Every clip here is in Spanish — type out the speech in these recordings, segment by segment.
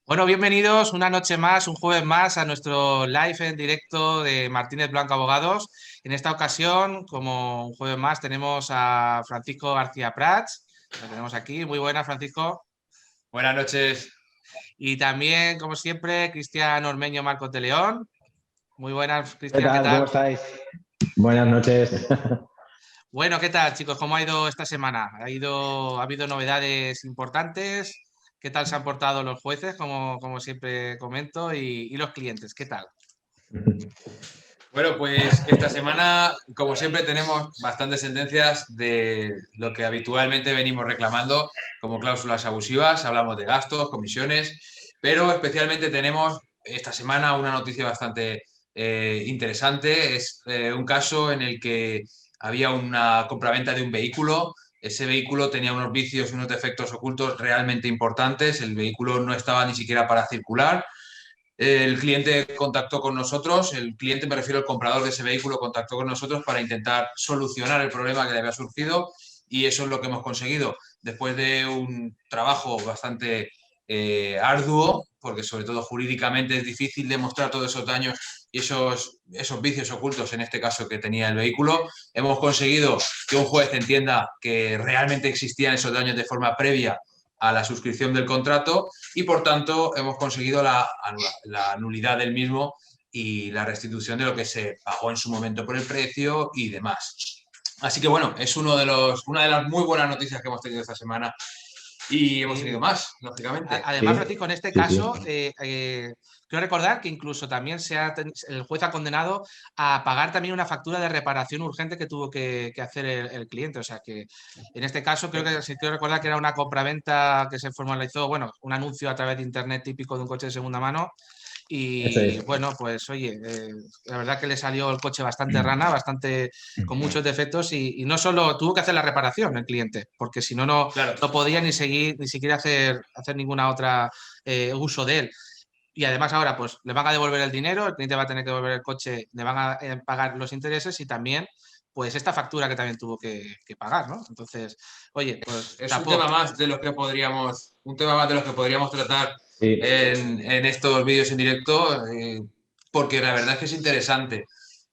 Bueno, bienvenidos una noche más, un jueves más a nuestro live en directo de Martínez Blanco Abogados. En esta ocasión, como un jueves más, tenemos a Francisco García Prats. Lo tenemos aquí. Muy buenas, Francisco. Buenas noches. Y también, como siempre, Cristian Ormeño Marcos de León. Muy buenas, ¿Qué Cristian, ¿qué tal? ¿Cómo tal? estáis? Buenas noches. Bueno, ¿qué tal, chicos? ¿Cómo ha ido esta semana? ¿Ha habido novedades importantes? ¿Qué tal se han portado los jueces, como siempre comento, y los clientes? ¿Qué tal? Bueno, pues esta semana, como siempre, tenemos bastantes sentencias de lo que habitualmente venimos reclamando como cláusulas abusivas. Hablamos de gastos, comisiones, pero especialmente tenemos esta semana una noticia bastante interesante. Es un caso en el que había una compraventa de un vehículo. Ese vehículo tenía unos vicios y unos defectos ocultos realmente importantes. El vehículo no estaba ni siquiera para circular. El cliente contactó con nosotros, el cliente, me refiero al comprador de ese vehículo, contactó con nosotros para intentar solucionar el problema que le había surgido y eso es lo que hemos conseguido. Después de un trabajo bastante arduo, porque sobre todo jurídicamente es difícil demostrar todos esos daños y esos vicios ocultos, en este caso que tenía el vehículo, hemos conseguido que un juez entienda que realmente existían esos daños de forma previa a la suscripción del contrato y por tanto hemos conseguido la nulidad del mismo y la restitución de lo que se pagó en su momento por el precio y demás. Así que bueno, es una de las muy buenas noticias que hemos tenido esta semana y hemos tenido Sí. más, lógicamente. Además, Sí, Francisco, en este sí, sí. caso, quiero recordar que incluso también el juez ha condenado a pagar también una factura de reparación urgente que tuvo que hacer el cliente. O sea que en este caso creo que sí quiero recordar que era una compraventa que se formalizó, bueno, un anuncio a través de internet típico de un coche de segunda mano. Eso Y es. bueno, pues oye, la verdad que le salió el coche bastante rana, bastante con muchos defectos y no solo tuvo que hacer la reparación el cliente, porque si no, Claro, no podía ni seguir, ni siquiera hacer ninguna otra uso de él. Y además ahora pues le van a devolver el dinero, el cliente va a tener que devolver el coche, le van a pagar los intereses y también pues esta factura que también tuvo que pagar, ¿no? Entonces, oye, pues es un tema chapó. más de los que podríamos, un tema más de los que podríamos tratar Sí, en estos vídeos en directo, porque la verdad es que es interesante.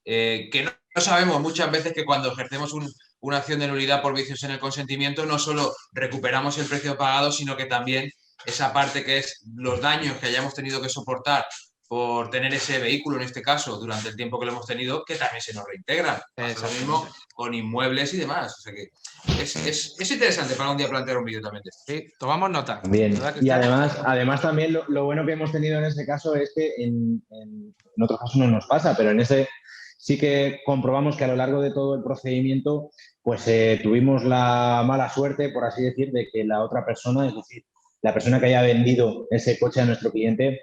Que no sabemos muchas veces que cuando ejercemos una acción de nulidad por vicios en el consentimiento, no solo recuperamos el precio pagado, sino que también esa parte que es los daños que hayamos tenido que soportar por tener ese vehículo, en este caso, durante el tiempo que lo hemos tenido, que también se nos reintegran. Pasa lo mismo Exactamente. con inmuebles y demás. O sea que es interesante para un día plantear un vídeo también de esto. Sí, tomamos nota, también. ¿verdad, Y Cristian? además también lo bueno que hemos tenido en ese caso es que en otros casos no nos pasa, pero en ese sí que comprobamos que a lo largo de todo el procedimiento pues tuvimos la mala suerte, por así decir, de que la otra persona, es decir, la persona que haya vendido ese coche a nuestro cliente,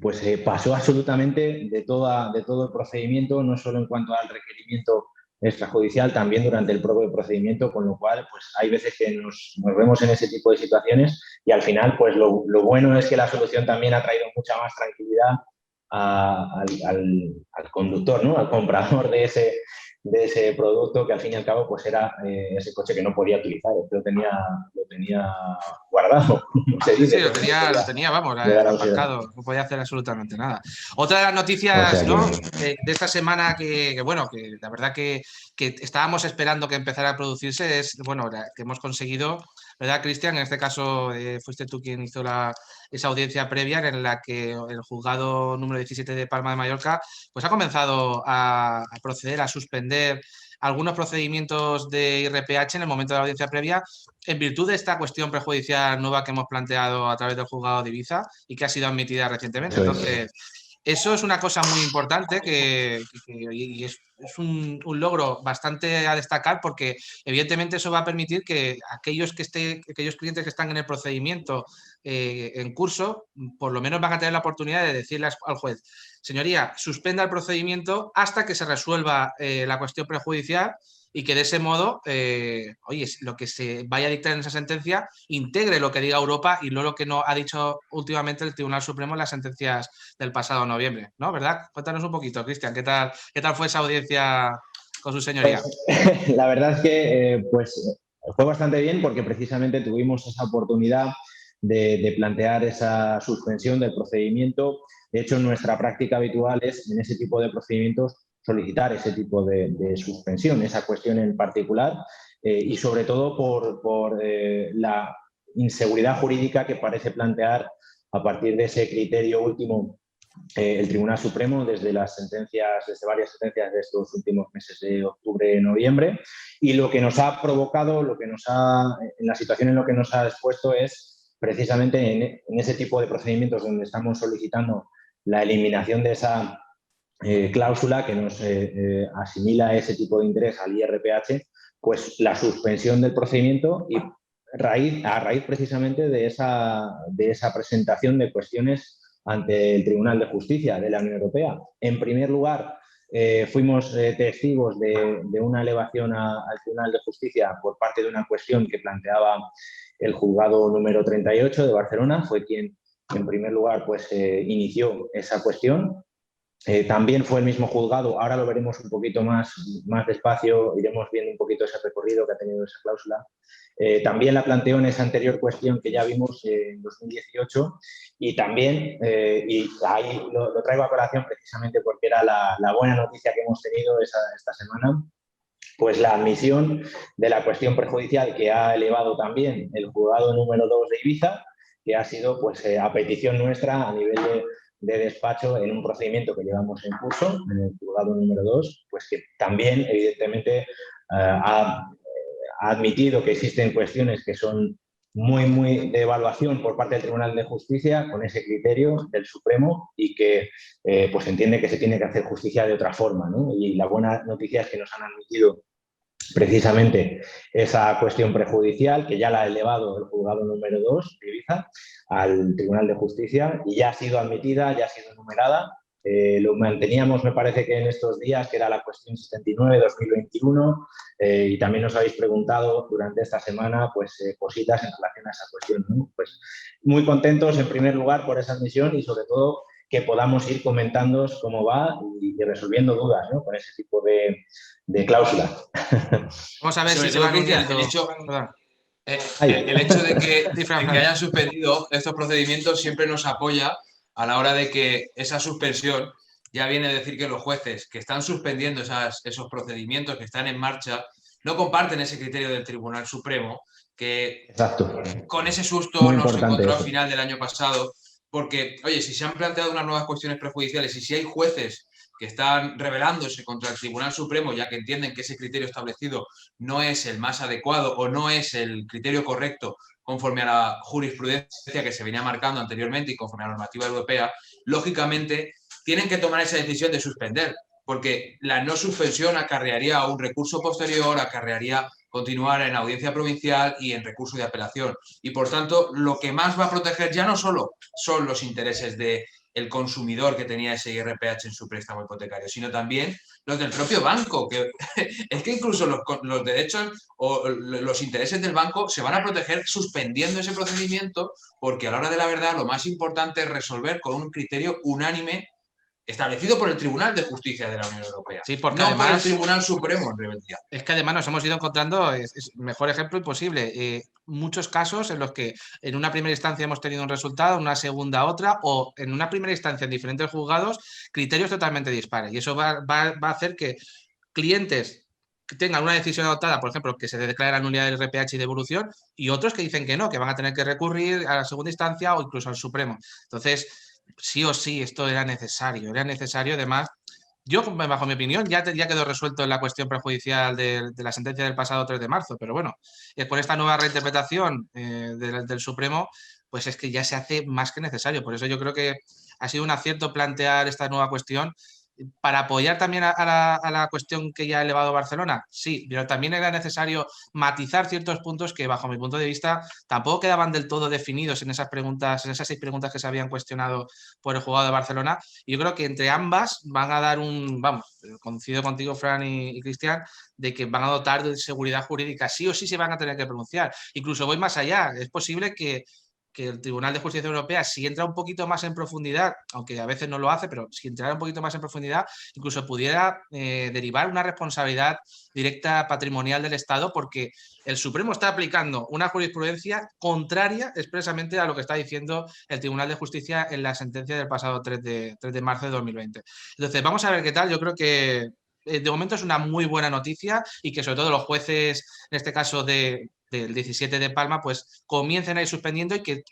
pues pasó absolutamente de todo el procedimiento, no solo en cuanto al requerimiento extrajudicial, también durante el propio procedimiento, con lo cual pues hay veces que nos vemos en ese tipo de situaciones y al final pues lo bueno es que la solución también ha traído mucha más tranquilidad al conductor, ¿no? Al comprador de ese producto que al fin y al cabo pues era ese coche que no podía utilizar, lo tenía guardado, como se Sí, dice, lo que no tenía, podía lo tenía, vamos, llegar a usar. aparcado, no podía hacer absolutamente nada. Otra de las O noticias, sea que ¿no? De esta semana bueno, que la verdad que estábamos esperando que empezara a producirse es, bueno, que hemos conseguido, ¿verdad, Cristian? En este caso fuiste tú quien hizo esa audiencia previa en la que el juzgado número 17 de Palma de Mallorca pues ha comenzado a proceder a suspender algunos procedimientos de IRPH en el momento de la audiencia previa en virtud de esta cuestión prejudicial nueva que hemos planteado a través del juzgado de Ibiza y que ha sido admitida recientemente. eso es. Entonces, eso es una cosa muy importante y es un logro bastante a destacar porque evidentemente eso va a permitir que aquellos clientes que están en el procedimiento en curso, por lo menos van a tener la oportunidad de decirle al juez, señoría, suspenda el procedimiento hasta que se resuelva la cuestión prejudicial y que de ese modo, oye, lo que se vaya a dictar en esa sentencia integre lo que diga Europa y no lo que no ha dicho últimamente el Tribunal Supremo en las sentencias del pasado noviembre, ¿no? ¿Verdad? Cuéntanos un poquito, Cristian, qué tal fue esa audiencia con su señoría? Pues la verdad es que pues, fue bastante bien porque precisamente tuvimos esa oportunidad de plantear esa suspensión del procedimiento. De hecho, nuestra práctica habitual es, en ese tipo de procedimientos, solicitar ese tipo de suspensión, esa cuestión en particular, y sobre todo por la inseguridad jurídica que parece plantear a partir de ese criterio último el Tribunal Supremo desde varias sentencias de estos últimos meses de octubre y noviembre. Y lo que nos ha provocado, en la situación en lo que nos ha expuesto es precisamente en ese tipo de procedimientos donde estamos solicitando la eliminación de esa cláusula que nos asimila ese tipo de interés al IRPH, pues la suspensión del procedimiento y a raíz precisamente de esa presentación de cuestiones ante el Tribunal de Justicia de la Unión Europea. En primer lugar, fuimos testigos de una elevación al Tribunal de Justicia por parte de una cuestión que planteaba el juzgado número 38 de Barcelona. Fue quien, en primer lugar, pues, inició esa cuestión. También fue el mismo juzgado, ahora lo veremos un poquito más despacio, iremos viendo un poquito ese recorrido que ha tenido esa cláusula. También la planteó en esa anterior cuestión que ya vimos en 2018 y también, y ahí lo traigo a colación precisamente porque era la buena noticia que hemos tenido esta semana, pues la admisión de la cuestión prejudicial que ha elevado también el juzgado número 2 de Ibiza, que ha sido pues a petición nuestra a nivel de despacho en un procedimiento que llevamos en curso, en el juzgado número 2, pues que también evidentemente ha admitido que existen cuestiones que son muy de evaluación por parte del Tribunal de Justicia con ese criterio del Supremo y que pues entiende que se tiene que hacer justicia de otra forma, ¿no? Y la buena noticia es que nos han admitido precisamente esa cuestión prejudicial que ya la ha elevado el juzgado número 2 de Ibiza al Tribunal de Justicia y ya ha sido admitida, ya ha sido enumerada. Lo manteníamos, me parece que en estos días, que era la cuestión 79-2021, y también nos habéis preguntado durante esta semana pues, cositas en relación a esa cuestión, ¿no? Pues muy contentos en primer lugar por esa admisión y sobre todo que podamos ir comentando cómo va y resolviendo dudas, ¿no? Con ese tipo de cláusulas. Vamos a ver Sobre si se todo, van Cristian, uniendo. el hecho de que hayan suspendido estos procedimientos siempre nos apoya a la hora de que esa suspensión ya viene a decir que los jueces que están suspendiendo esos procedimientos que están en marcha no comparten ese criterio del Tribunal Supremo, que Exacto. con ese susto Muy nos importante encontró a eso. final del año pasado, porque, oye, si se han planteado unas nuevas cuestiones prejudiciales y si hay jueces que están rebelándose contra el Tribunal Supremo, ya que entienden que ese criterio establecido no es el más adecuado o no es el criterio correcto conforme a la jurisprudencia que se venía marcando anteriormente y conforme a la normativa europea, lógicamente tienen que tomar esa decisión de suspender, porque la no suspensión acarrearía un recurso posterior, acarrearía continuar en audiencia provincial y en recurso de apelación. Y por tanto, lo que más va a proteger ya no solo son los intereses del consumidor que tenía ese IRPH en su préstamo hipotecario, sino también los del propio banco, que es que incluso los derechos o los intereses del banco se van a proteger suspendiendo ese procedimiento, porque a la hora de la verdad lo más importante es resolver con un criterio unánime establecido por el Tribunal de Justicia de la Unión Europea, Sí, porque no además, por el Tribunal Supremo en rebeldía. es que además nos hemos ido encontrando, es mejor ejemplo imposible, muchos casos en los que en una primera instancia hemos tenido un resultado, en una segunda otra, o en una primera instancia en diferentes juzgados, criterios totalmente dispares. Y eso va a hacer que clientes que tengan una decisión adoptada, por ejemplo, que se declare la nulidad del RPH y devolución, y otros que dicen que no, que van a tener que recurrir a la segunda instancia o incluso al Supremo. Entonces, sí o sí, esto era necesario. Además, yo, bajo mi opinión, ya quedó resuelto en la cuestión prejudicial de la sentencia del pasado 3 de marzo, pero bueno, con esta nueva reinterpretación del Supremo, pues es que ya se hace más que necesario. Por eso yo creo que ha sido un acierto plantear esta nueva cuestión para apoyar también a la cuestión que ya ha elevado Barcelona. Sí, pero también era necesario matizar ciertos puntos que, bajo mi punto de vista, tampoco quedaban del todo definidos en esas preguntas, en esas 6 preguntas que se habían cuestionado por el juzgado de Barcelona. Y yo creo que entre ambas van a dar coincido contigo, Fran y Cristian, de que van a dotar de seguridad jurídica. Sí o sí se van a tener que pronunciar. Incluso voy más allá. Es posible que que el Tribunal de Justicia Europea, si entra un poquito más en profundidad, aunque a veces no lo hace, pero si entrara un poquito más en profundidad, incluso pudiera derivar una responsabilidad directa patrimonial del Estado, porque el Supremo está aplicando una jurisprudencia contraria expresamente a lo que está diciendo el Tribunal de Justicia en la sentencia del pasado 3 de marzo de 2020. Entonces, vamos a ver qué tal. Yo creo que de momento es una muy buena noticia y que sobre todo los jueces, en este caso del 17 de Palma, pues comiencen a ir suspendiendo y que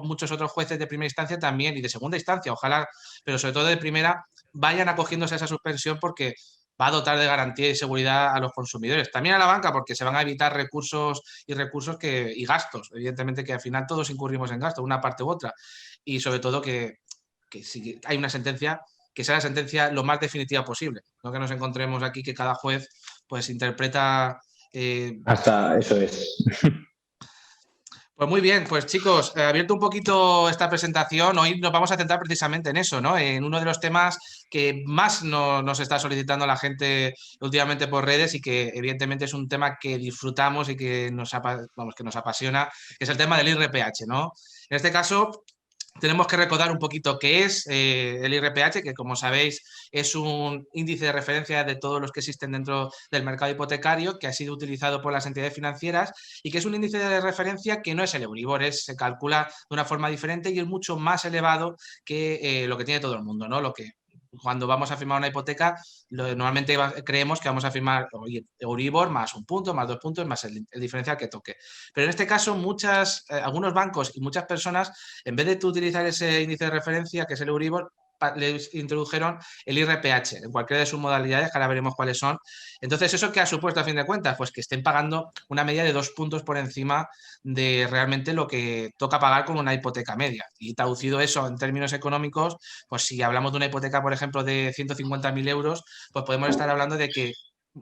muchos otros jueces de primera instancia también y de segunda instancia, ojalá, pero sobre todo de primera, vayan acogiéndose a esa suspensión porque va a dotar de garantía y seguridad a los consumidores. También a la banca porque se van a evitar recursos y gastos. Evidentemente que al final todos incurrimos en gastos, una parte u otra. Y sobre todo que si hay una sentencia, que sea la sentencia lo más definitiva posible. No que nos encontremos aquí que cada juez pues interpreta... Hasta eso es. Pues muy bien, pues chicos, abierto un poquito esta presentación, hoy nos vamos a centrar precisamente en eso, ¿no? En uno de los temas que más nos está solicitando la gente últimamente por redes y que evidentemente es un tema que disfrutamos y que que nos apasiona, que es el tema del IRPH, ¿no? En este caso, tenemos que recordar un poquito qué es el IRPH, que como sabéis es un índice de referencia de todos los que existen dentro del mercado hipotecario, que ha sido utilizado por las entidades financieras y que es un índice de referencia que no es el Euribor, se calcula de una forma diferente y es mucho más elevado que lo que tiene todo el mundo, ¿no? Lo que cuando vamos a firmar una hipoteca, normalmente creemos que vamos a firmar Euribor más un punto, más 2 puntos, más el diferencial que toque. Pero en este caso, algunos bancos y muchas personas, en vez de utilizar ese índice de referencia, que es el Euribor, les introdujeron el IRPH en cualquiera de sus modalidades, que ahora veremos cuáles son. Entonces, ¿eso qué ha supuesto a fin de cuentas? Pues que estén pagando una media de 2 puntos por encima de realmente lo que toca pagar con una hipoteca media. Y traducido eso en términos económicos, pues si hablamos de una hipoteca, por ejemplo, de 150.000 euros, pues podemos estar hablando de que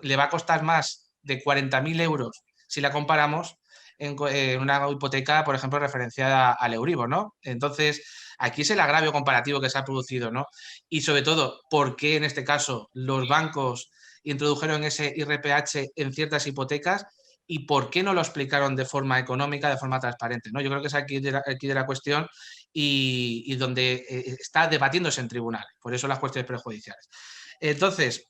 le va a costar más de 40.000 euros si la comparamos en una hipoteca, por ejemplo, referenciada al Euribor, ¿no? Entonces, aquí es el agravio comparativo que se ha producido, ¿no? Y sobre todo, ¿por qué en este caso los bancos introdujeron ese IRPH en ciertas hipotecas y por qué no lo explicaron de forma económica, de forma transparente, ¿no? Yo creo que es aquí de la cuestión y donde está debatiéndose en tribunales, por eso las cuestiones prejudiciales. Entonces,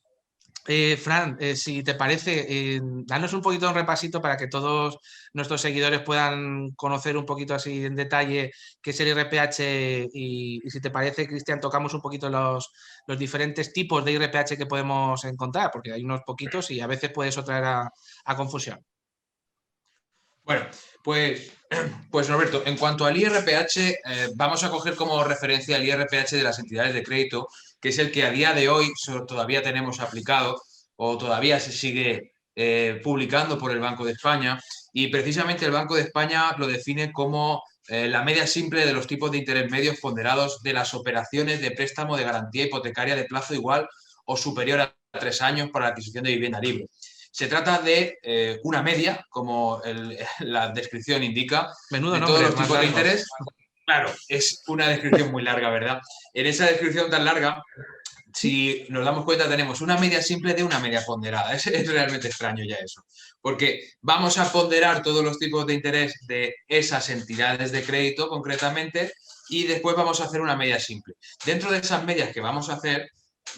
Fran, si te parece, danos un poquito un repasito para que todos nuestros seguidores puedan conocer un poquito así en detalle qué es el IRPH y si te parece, Cristian, tocamos un poquito los diferentes tipos de IRPH que podemos encontrar, porque hay unos poquitos y a veces puede eso traer a confusión. Bueno, pues Roberto, en cuanto al IRPH, vamos a coger como referencia el IRPH de las entidades de crédito, que es el que a día de hoy todavía tenemos aplicado o todavía se sigue publicando por el Banco de España. Y precisamente el Banco de España lo define como la media simple de los tipos de interés medios ponderados de las operaciones de préstamo de garantía hipotecaria de plazo igual o superior a 3 años para la adquisición de vivienda libre. Se trata de una media, como la descripción indica, Menudo de nombre, todos los tipos de largo. interés. Claro, es una descripción muy larga, ¿verdad? En esa descripción tan larga, si nos damos cuenta, tenemos una media simple de una media ponderada. Es realmente extraño ya eso, porque vamos a ponderar todos los tipos de interés de esas entidades de crédito concretamente y después vamos a hacer una media simple. Dentro de esas medias que vamos a hacer,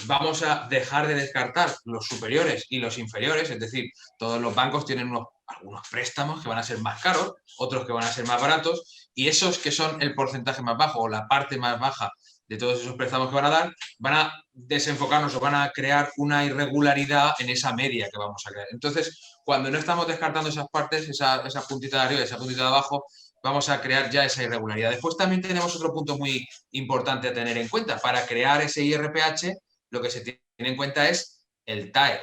vamos a dejar de descartar los superiores y los inferiores, es decir, todos los bancos tienen algunos préstamos que van a ser más caros, otros que van a ser más baratos, y esos que son el porcentaje más bajo o la parte más baja de todos esos préstamos que van a dar, van a desenfocarnos o van a crear una irregularidad en esa media que vamos a crear. Entonces, cuando no estamos descartando esas partes, esa puntita de arriba y esa puntita de abajo, vamos a crear ya esa irregularidad. Después también tenemos otro punto muy importante a tener en cuenta. Para crear ese IRPH, lo que se tiene en cuenta es el TAE.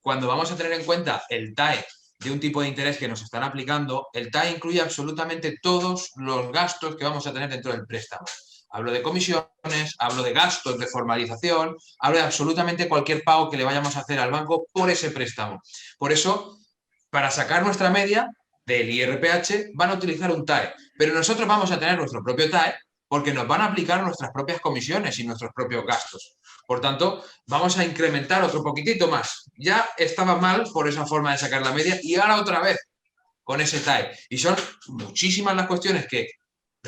Cuando vamos a tener en cuenta el TAE de un tipo de interés que nos están aplicando, el TAE incluye absolutamente todos los gastos que vamos a tener dentro del préstamo. Hablo de comisiones, hablo de gastos de formalización, hablo de absolutamente cualquier pago que le vayamos a hacer al banco por ese préstamo. Por eso, para sacar nuestra media del IRPH, van a utilizar un TAE. Pero nosotros vamos a tener nuestro propio TAE porque nos van a aplicar nuestras propias comisiones y nuestros propios gastos. Por tanto, vamos a incrementar otro poquitito más. Ya estaba mal por esa forma de sacar la media y ahora otra vez con ese TAE. Y son muchísimas las cuestiones que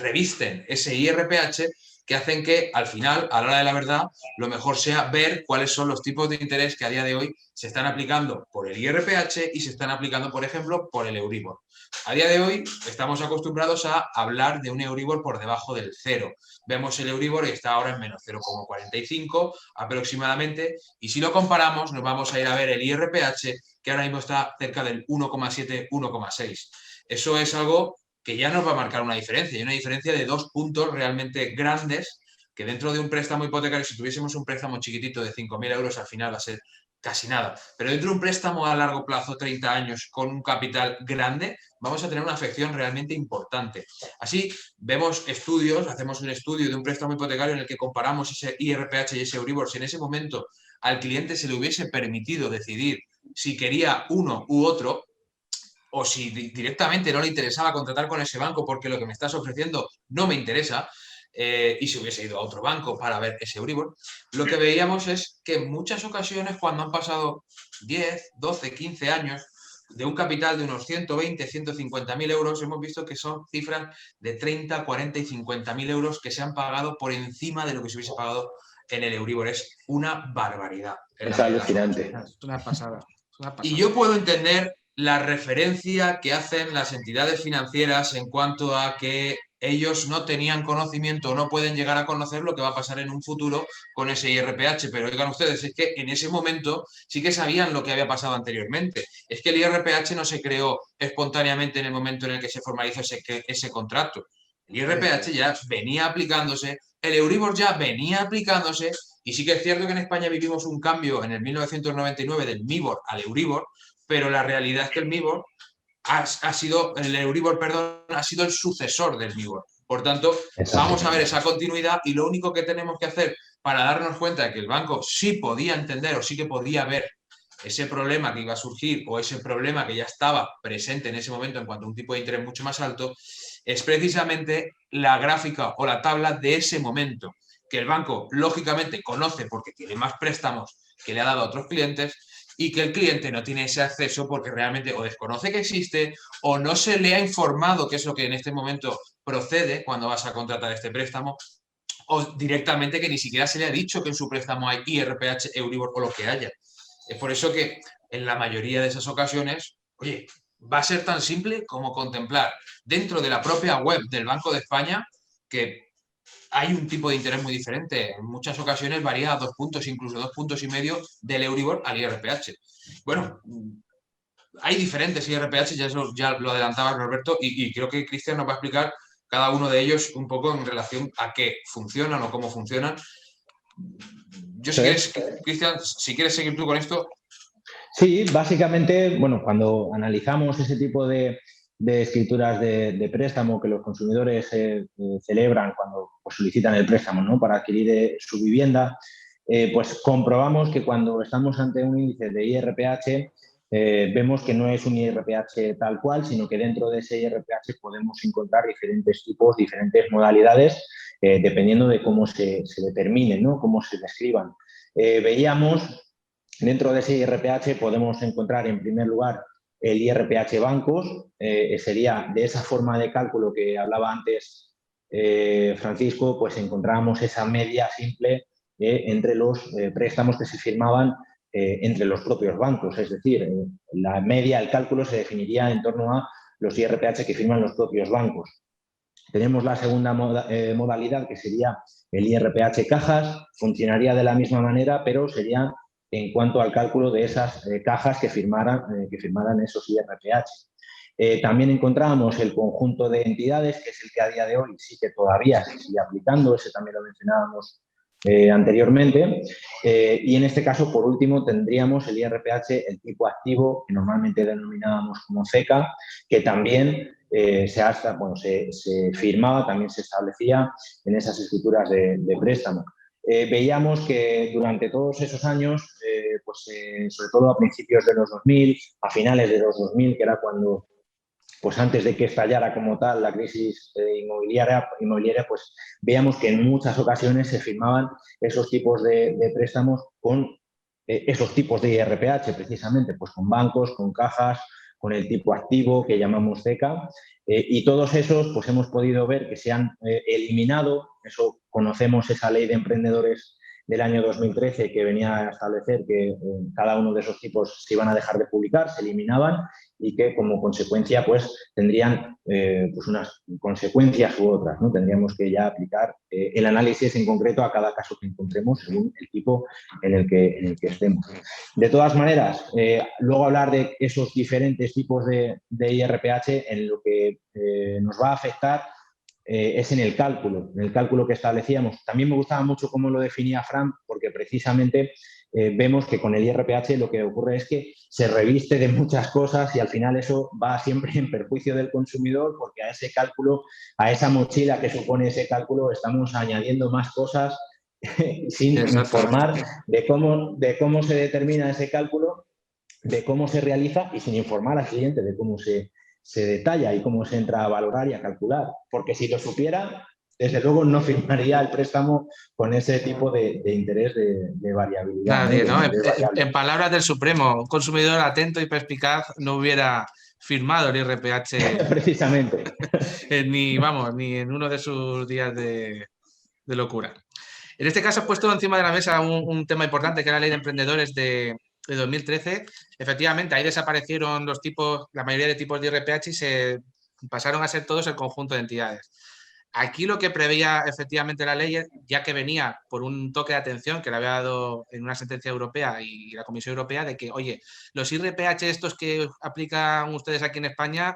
revisten ese IRPH, que hacen que al final, a la hora de la verdad, lo mejor sea ver cuáles son los tipos de interés que a día de hoy se están aplicando por el IRPH y se están aplicando, por ejemplo, por el Euribor. A día de hoy estamos acostumbrados a hablar de un Euribor por debajo del 0. Vemos el Euribor y está ahora en menos 0,45 aproximadamente, y si lo comparamos nos vamos a ir a ver el IRPH, que ahora mismo está cerca del 1,7, 1,6. Eso es algo que ya nos va a marcar una diferencia, y una diferencia de 2 puntos realmente grandes, que dentro de un préstamo hipotecario, si tuviésemos un préstamo chiquitito de 5.000 euros, al final va a ser casi nada. Pero dentro de un préstamo a largo plazo, 30 años, con un capital grande, vamos a tener una afección realmente importante. Así, vemos estudios, hacemos un estudio de un préstamo hipotecario en el que comparamos ese IRPH y ese Euribor. Si en ese momento al cliente se le hubiese permitido decidir si quería uno u otro, o si directamente no le interesaba contratar con ese banco porque lo que me estás ofreciendo no me interesa, y si hubiese ido a otro banco para ver ese Euribor, lo que veíamos es que en muchas ocasiones, cuando han pasado 10, 12, 15 años, de un capital de unos 120, 150.000 euros, hemos visto que son cifras de 30, 40 y 50.000 euros que se han pagado por encima de lo que se hubiese pagado en el Euribor. Es una barbaridad. Es alucinante. Es una pasada. Y yo puedo entender la referencia que hacen las entidades financieras en cuanto a que ellos no tenían conocimiento o no pueden llegar a conocer lo que va a pasar en un futuro con ese IRPH, pero oigan ustedes, es que en ese momento sí que sabían lo que había pasado anteriormente. Es que el IRPH no se creó espontáneamente en el momento en el que se formalizó ese contrato. El IRPH ya venía aplicándose, el Euribor ya venía aplicándose, y sí que es cierto que en España vivimos un cambio en el 1999 del MIBOR al Euribor, pero la realidad es que el MIBOR el Euribor, perdón, ha sido el sucesor del MIBOR. Por tanto, vamos a ver esa continuidad, y lo único que tenemos que hacer para darnos cuenta de que el banco sí podía entender o sí que podía ver ese problema que iba a surgir, o ese problema que ya estaba presente en ese momento en cuanto a un tipo de interés mucho más alto, es precisamente la gráfica o la tabla de ese momento, que el banco lógicamente conoce porque tiene más préstamos que le ha dado a otros clientes, y que el cliente no tiene ese acceso porque realmente o desconoce que existe, o no se le ha informado que es lo que en este momento procede cuando vas a contratar este préstamo, o directamente que ni siquiera se le ha dicho que en su préstamo hay IRPH, Euribor o lo que haya. Es por eso que en la mayoría de esas ocasiones, oye, va a ser tan simple como contemplar dentro de la propia web del Banco de España que hay un tipo de interés muy diferente. En muchas ocasiones varía a 2 puntos, incluso 2,5 puntos del Euribor al IRPH. Bueno, hay diferentes IRPH, ya lo adelantaba Roberto, y creo que Cristian nos va a explicar cada uno de ellos un poco en relación a qué funcionan o cómo funcionan. Yo, si quieres, Cristian, si quieres seguir tú con esto. Sí, básicamente, bueno, cuando analizamos ese tipo de escrituras de préstamo que los consumidores celebran cuando pues, solicitan el préstamo, ¿no?, para adquirir su vivienda, pues comprobamos que cuando estamos ante un índice de IRPH, vemos que no es un IRPH tal cual, sino que dentro de ese IRPH podemos encontrar diferentes tipos, diferentes modalidades, dependiendo de cómo se determinen, ¿no?, cómo se describan. Veíamos, dentro de ese IRPH podemos encontrar en primer lugar el IRPH bancos, sería de esa forma de cálculo que hablaba antes Francisco, pues encontramos esa media simple entre los préstamos que se firmaban entre los propios bancos, es decir, la media, el cálculo se definiría en torno a los IRPH que firman los propios bancos. Tenemos la segunda modalidad, que sería el IRPH cajas, funcionaría de la misma manera, pero sería en cuanto al cálculo de esas cajas que firmaran esos IRPH. También encontramos el conjunto de entidades, que es el que a día de hoy sí que todavía se sigue aplicando, ese también lo mencionábamos anteriormente. Y en este caso, por último, tendríamos el IRPH, el tipo activo, que normalmente denominábamos como CECA, que también se firmaba, también se establecía en esas escrituras de préstamo. Veíamos que durante todos esos años, sobre todo a principios de los 2000, a finales de los 2000, que era cuando, pues antes de que estallara como tal la crisis inmobiliaria, pues veíamos que en muchas ocasiones se firmaban esos tipos de préstamos con esos tipos de IRPH, precisamente, pues con bancos, con cajas, con el tipo activo que llamamos CECA, y todos esos pues hemos podido ver que se han eliminado. Eso conocemos esa ley de emprendedores del año 2013 que venía a establecer que cada uno de esos tipos se iban a dejar de publicar, se eliminaban y que como consecuencia pues tendrían pues unas consecuencias u otras, ¿no? Tendríamos que ya aplicar el análisis en concreto a cada caso que encontremos según el tipo en el que estemos. De todas maneras, luego hablar de esos diferentes tipos de IRPH en lo que nos va a afectar es en el cálculo que establecíamos. También me gustaba mucho cómo lo definía Fran, porque precisamente vemos que con el IRPH lo que ocurre es que se reviste de muchas cosas y al final eso va siempre en perjuicio del consumidor, porque a ese cálculo, a esa mochila que supone ese cálculo, estamos añadiendo más cosas sin informar de cómo se determina ese cálculo, de cómo se realiza y sin informar al cliente de cómo se detalla y cómo se entra a valorar y a calcular. Porque si lo supiera, desde luego no firmaría el préstamo con ese tipo de interés de variabilidad. Nadie, ¿no? En palabras del Supremo, un consumidor atento y perspicaz no hubiera firmado el IRPH precisamente. ni en uno de sus días de locura. En este caso, he puesto encima de la mesa un tema importante, que era la ley de emprendedores de 2013. Efectivamente, ahí desaparecieron la mayoría de tipos de IRPH y se pasaron a ser todos el conjunto de entidades. Aquí lo que preveía efectivamente la ley, ya que venía por un toque de atención que le había dado en una sentencia europea y la Comisión Europea, de que, oye, los IRPH estos que aplican ustedes aquí en España,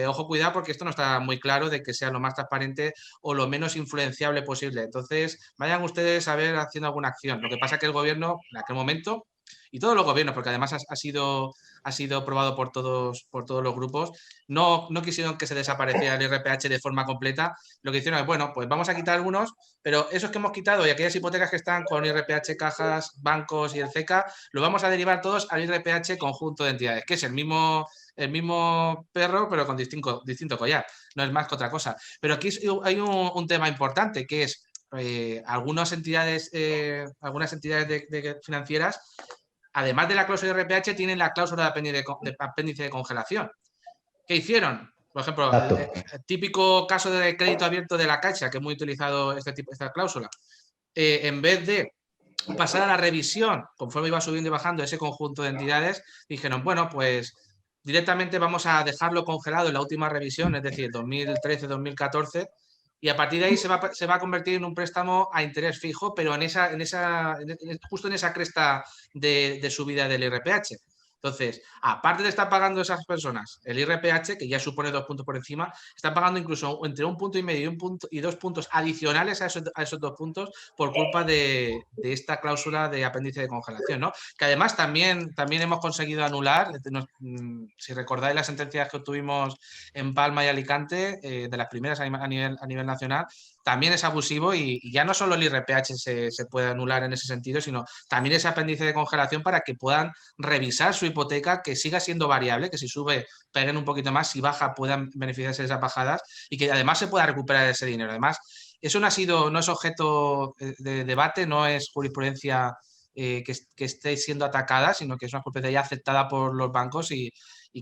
ojo, cuidado, porque esto no está muy claro de que sea lo más transparente o lo menos influenciable posible. Entonces, vayan ustedes a ver haciendo alguna acción. Lo que pasa es que el gobierno, en aquel momento, y todos los gobiernos, porque además ha sido aprobado por todos los grupos, no quisieron que se desapareciera el IRPH de forma completa. Lo que hicieron es, bueno, pues vamos a quitar algunos, pero esos que hemos quitado y aquellas hipotecas que están con IRPH, cajas, bancos y el CECA, lo vamos a derivar todos al IRPH conjunto de entidades, que es el mismo perro, pero con distinto collar. No es más que otra cosa. Pero aquí hay un tema importante, que es algunas entidades financieras, además de la cláusula de IRPH, tienen la cláusula de apéndice de congelación. ¿Qué hicieron? Por ejemplo, el típico caso de crédito abierto de la Caixa, que es muy utilizado esta cláusula. En vez de pasar a la revisión, conforme iba subiendo y bajando ese conjunto de entidades, dijeron, bueno, pues directamente vamos a dejarlo congelado en la última revisión, es decir, 2013-2014, y a partir de ahí se va a convertir en un préstamo a interés fijo, pero justo en esa cresta de subida del IRPH. Entonces, aparte de estar pagando esas personas el IRPH, que ya supone 2 puntos por encima, están pagando incluso entre 1,5 puntos y 2 puntos adicionales a esos 2 puntos por culpa de esta cláusula de apéndice de congelación, ¿no? Que además también hemos conseguido anular, si recordáis las sentencias que obtuvimos en Palma y Alicante, de las primeras a nivel nacional, también es abusivo y ya no solo el IRPH se puede anular en ese sentido, sino también ese apéndice de congelación para que puedan revisar su hipoteca, que siga siendo variable, que si sube peguen un poquito más, si baja puedan beneficiarse de esas bajadas y que además se pueda recuperar ese dinero. Además, eso no es objeto de debate, no es jurisprudencia que esté siendo atacada, sino que es una jurisprudencia ya aceptada por los bancos y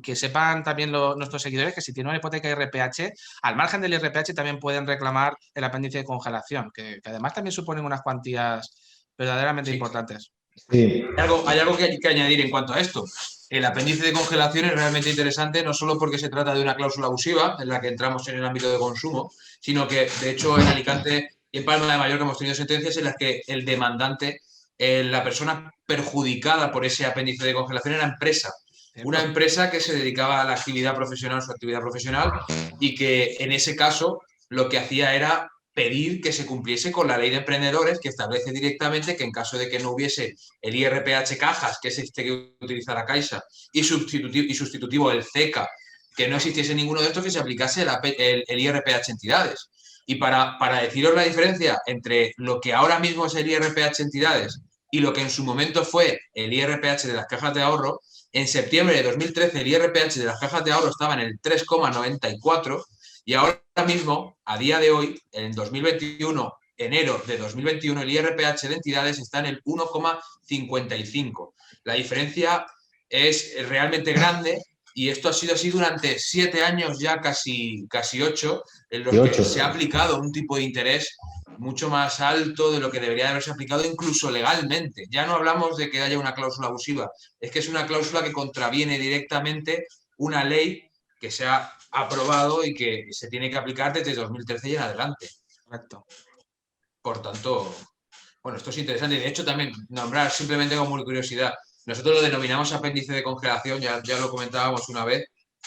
que sepan también nuestros seguidores que si tienen una hipoteca IRPH, al margen del IRPH también pueden reclamar el apéndice de congelación, que además también suponen unas cuantías verdaderamente importantes. Sí. Hay algo que hay que añadir en cuanto a esto. El apéndice de congelación es realmente interesante, no solo porque se trata de una cláusula abusiva en la que entramos en el ámbito de consumo, sino que, de hecho, en Alicante y en Palma de Mallorca hemos tenido sentencias en las que el demandante, la persona perjudicada por ese apéndice de congelación, era empresa. Una empresa que se dedicaba a la actividad profesional, su actividad profesional, y que en ese caso lo que hacía era pedir que se cumpliese con la ley de emprendedores, que establece directamente que en caso de que no hubiese el IRPH cajas, que es este que utiliza la Caixa, y sustitutivo el CECA, que no existiese ninguno de estos, que se aplicase el IRPH entidades. Y para deciros la diferencia entre lo que ahora mismo es el IRPH entidades y lo que en su momento fue el IRPH de las cajas de ahorro, en septiembre de 2013 el IRPH de las cajas de ahorro estaba en el 3,94 y ahora mismo, a día de hoy, en 2021, enero de 2021, el IRPH de entidades está en el 1,55. La diferencia es realmente grande y esto ha sido así durante 7 años, ya casi 8, en los que se ha aplicado un tipo de interés mucho más alto de lo que debería haberse aplicado incluso legalmente. Ya no hablamos de que haya una cláusula abusiva, es que es una cláusula que contraviene directamente una ley que se ha aprobado y que se tiene que aplicar desde 2013 y en adelante. Correcto. Por tanto, bueno, esto es interesante. De hecho, también nombrar, simplemente como curiosidad, nosotros lo denominamos apéndice de congelación, ya lo comentábamos una vez,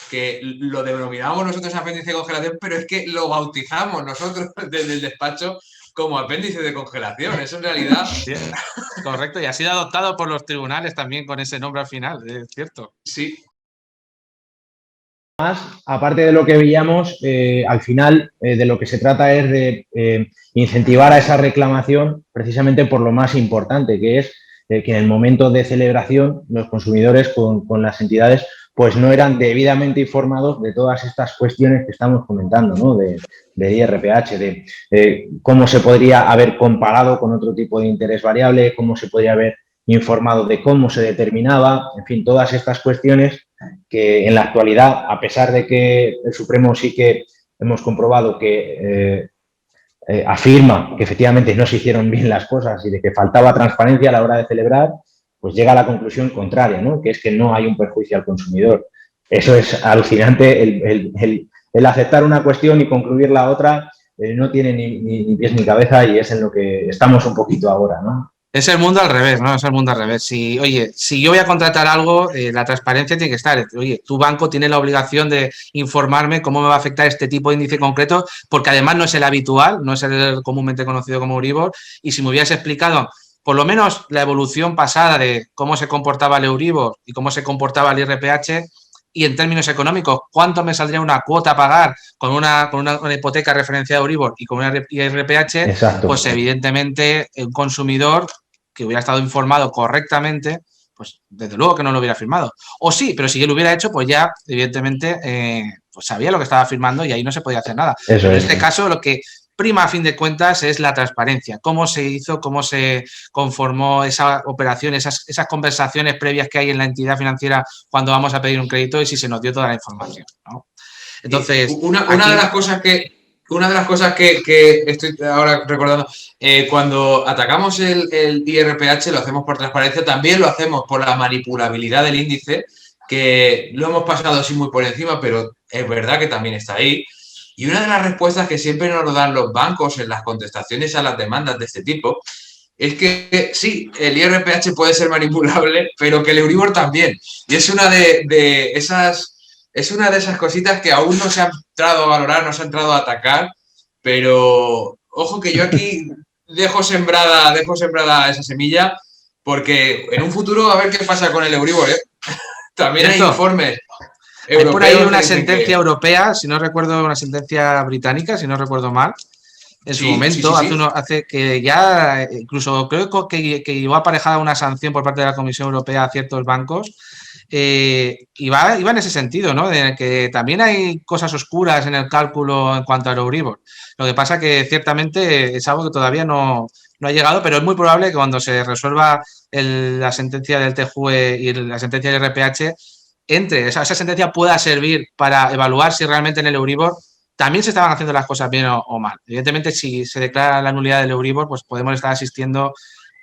que lo denominamos nosotros apéndice de congelación, pero es que lo bautizamos nosotros desde el despacho como apéndice de congelación. Eso en realidad... Sí, correcto, y ha sido adoptado por los tribunales también con ese nombre al final, es cierto. Sí. Aparte de lo que veíamos, al final de lo que se trata es de incentivar a esa reclamación precisamente por lo más importante, que es que en el momento de celebración los consumidores con las entidades pues no eran debidamente informados de todas estas cuestiones que estamos comentando, ¿no? De IRPH, de cómo se podría haber comparado con otro tipo de interés variable, cómo se podría haber informado de cómo se determinaba, en fin, todas estas cuestiones que en la actualidad, a pesar de que el Supremo sí que hemos comprobado que afirma que efectivamente no se hicieron bien las cosas y de que faltaba transparencia a la hora de celebrar, pues llega a la conclusión contraria, ¿no? Que es que no hay un perjuicio al consumidor. Eso es alucinante, el aceptar una cuestión y concluir la otra no tiene ni pies ni cabeza y es en lo que estamos un poquito ahora, ¿no? Es el mundo al revés, ¿no? Es el mundo al revés. Si yo voy a contratar algo, la transparencia tiene que estar. Oye, tu banco tiene la obligación de informarme cómo me va a afectar este tipo de índice concreto, porque además no es el habitual, no es el comúnmente conocido como Euribor. Y si me hubieras explicado por lo menos la evolución pasada de cómo se comportaba el Euribor y cómo se comportaba el IRPH, y en términos económicos, cuánto me saldría una cuota a pagar con una hipoteca referenciada a Euribor y con una IRPH, exacto, pues evidentemente un consumidor que hubiera estado informado correctamente, pues desde luego que no lo hubiera firmado. O sí, pero si él lo hubiera hecho, pues ya, evidentemente, pues sabía lo que estaba firmando y ahí no se podía hacer nada. Eso pero en es. este caso, lo que prima a fin de cuentas es la transparencia, cómo se hizo, cómo se conformó esa operación, esas conversaciones previas que hay en la entidad financiera cuando vamos a pedir un crédito y si se nos dio toda la información, ¿no? Entonces, una de las cosas que estoy ahora recordando, cuando atacamos el IRPH lo hacemos por transparencia, también lo hacemos por la manipulabilidad del índice, que lo hemos pasado así muy por encima, pero es verdad que también está ahí. Y una de las respuestas que siempre nos dan los bancos en las contestaciones a las demandas de este tipo es que sí, el IRPH puede ser manipulable, pero que el Euribor también. Y es una de esas cositas que aún no se ha entrado a valorar, no se ha entrado a atacar, pero ojo que yo aquí dejo sembrada esa semilla, porque en un futuro a ver qué pasa con el Euribor, ¿eh? También hay informes europeos. Hay por ahí una sentencia europea, si no recuerdo, una sentencia británica, si no recuerdo mal, en su momento, hace que ya, incluso creo que llevó aparejada una sanción por parte de la Comisión Europea a ciertos bancos, y va en ese sentido, ¿no? De que también hay cosas oscuras en el cálculo en cuanto al Euribor. Lo que pasa que ciertamente es algo que todavía no ha llegado, pero es muy probable que cuando se resuelva la sentencia del TJUE y la sentencia del IRPH, esa sentencia pueda servir para evaluar si realmente en el Euribor también se estaban haciendo las cosas bien o mal. Evidentemente, si se declara la nulidad del Euribor, pues podemos estar asistiendo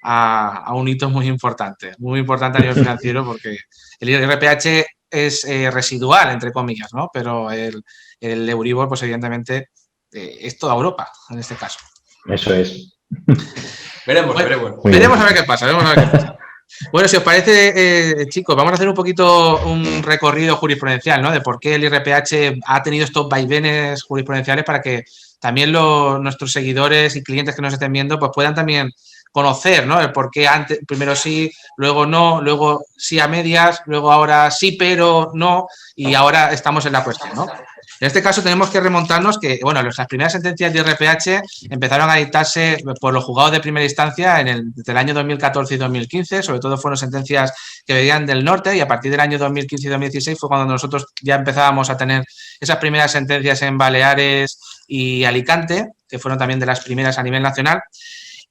a un hito muy importante a nivel financiero, porque el IRPH es residual, entre comillas, ¿no? Pero el Euribor, pues evidentemente, es toda Europa, en este caso. Eso es. Veremos a ver qué pasa, Bueno, si os parece, chicos, vamos a hacer un poquito un recorrido jurisprudencial, ¿no? De por qué el IRPH ha tenido estos vaivenes jurisprudenciales para que también nuestros seguidores y clientes que nos estén viendo pues puedan también conocer, ¿no? El por qué antes, primero sí, luego no, luego sí a medias, luego ahora sí, pero no, y ahora estamos en la cuestión, ¿no? En este caso tenemos que remontarnos que, bueno, las primeras sentencias de IRPH empezaron a dictarse por los juzgados de primera instancia desde el año 2014 y 2015, sobre todo fueron sentencias que venían del norte y a partir del año 2015 y 2016 fue cuando nosotros ya empezábamos a tener esas primeras sentencias en Baleares y Alicante, que fueron también de las primeras a nivel nacional.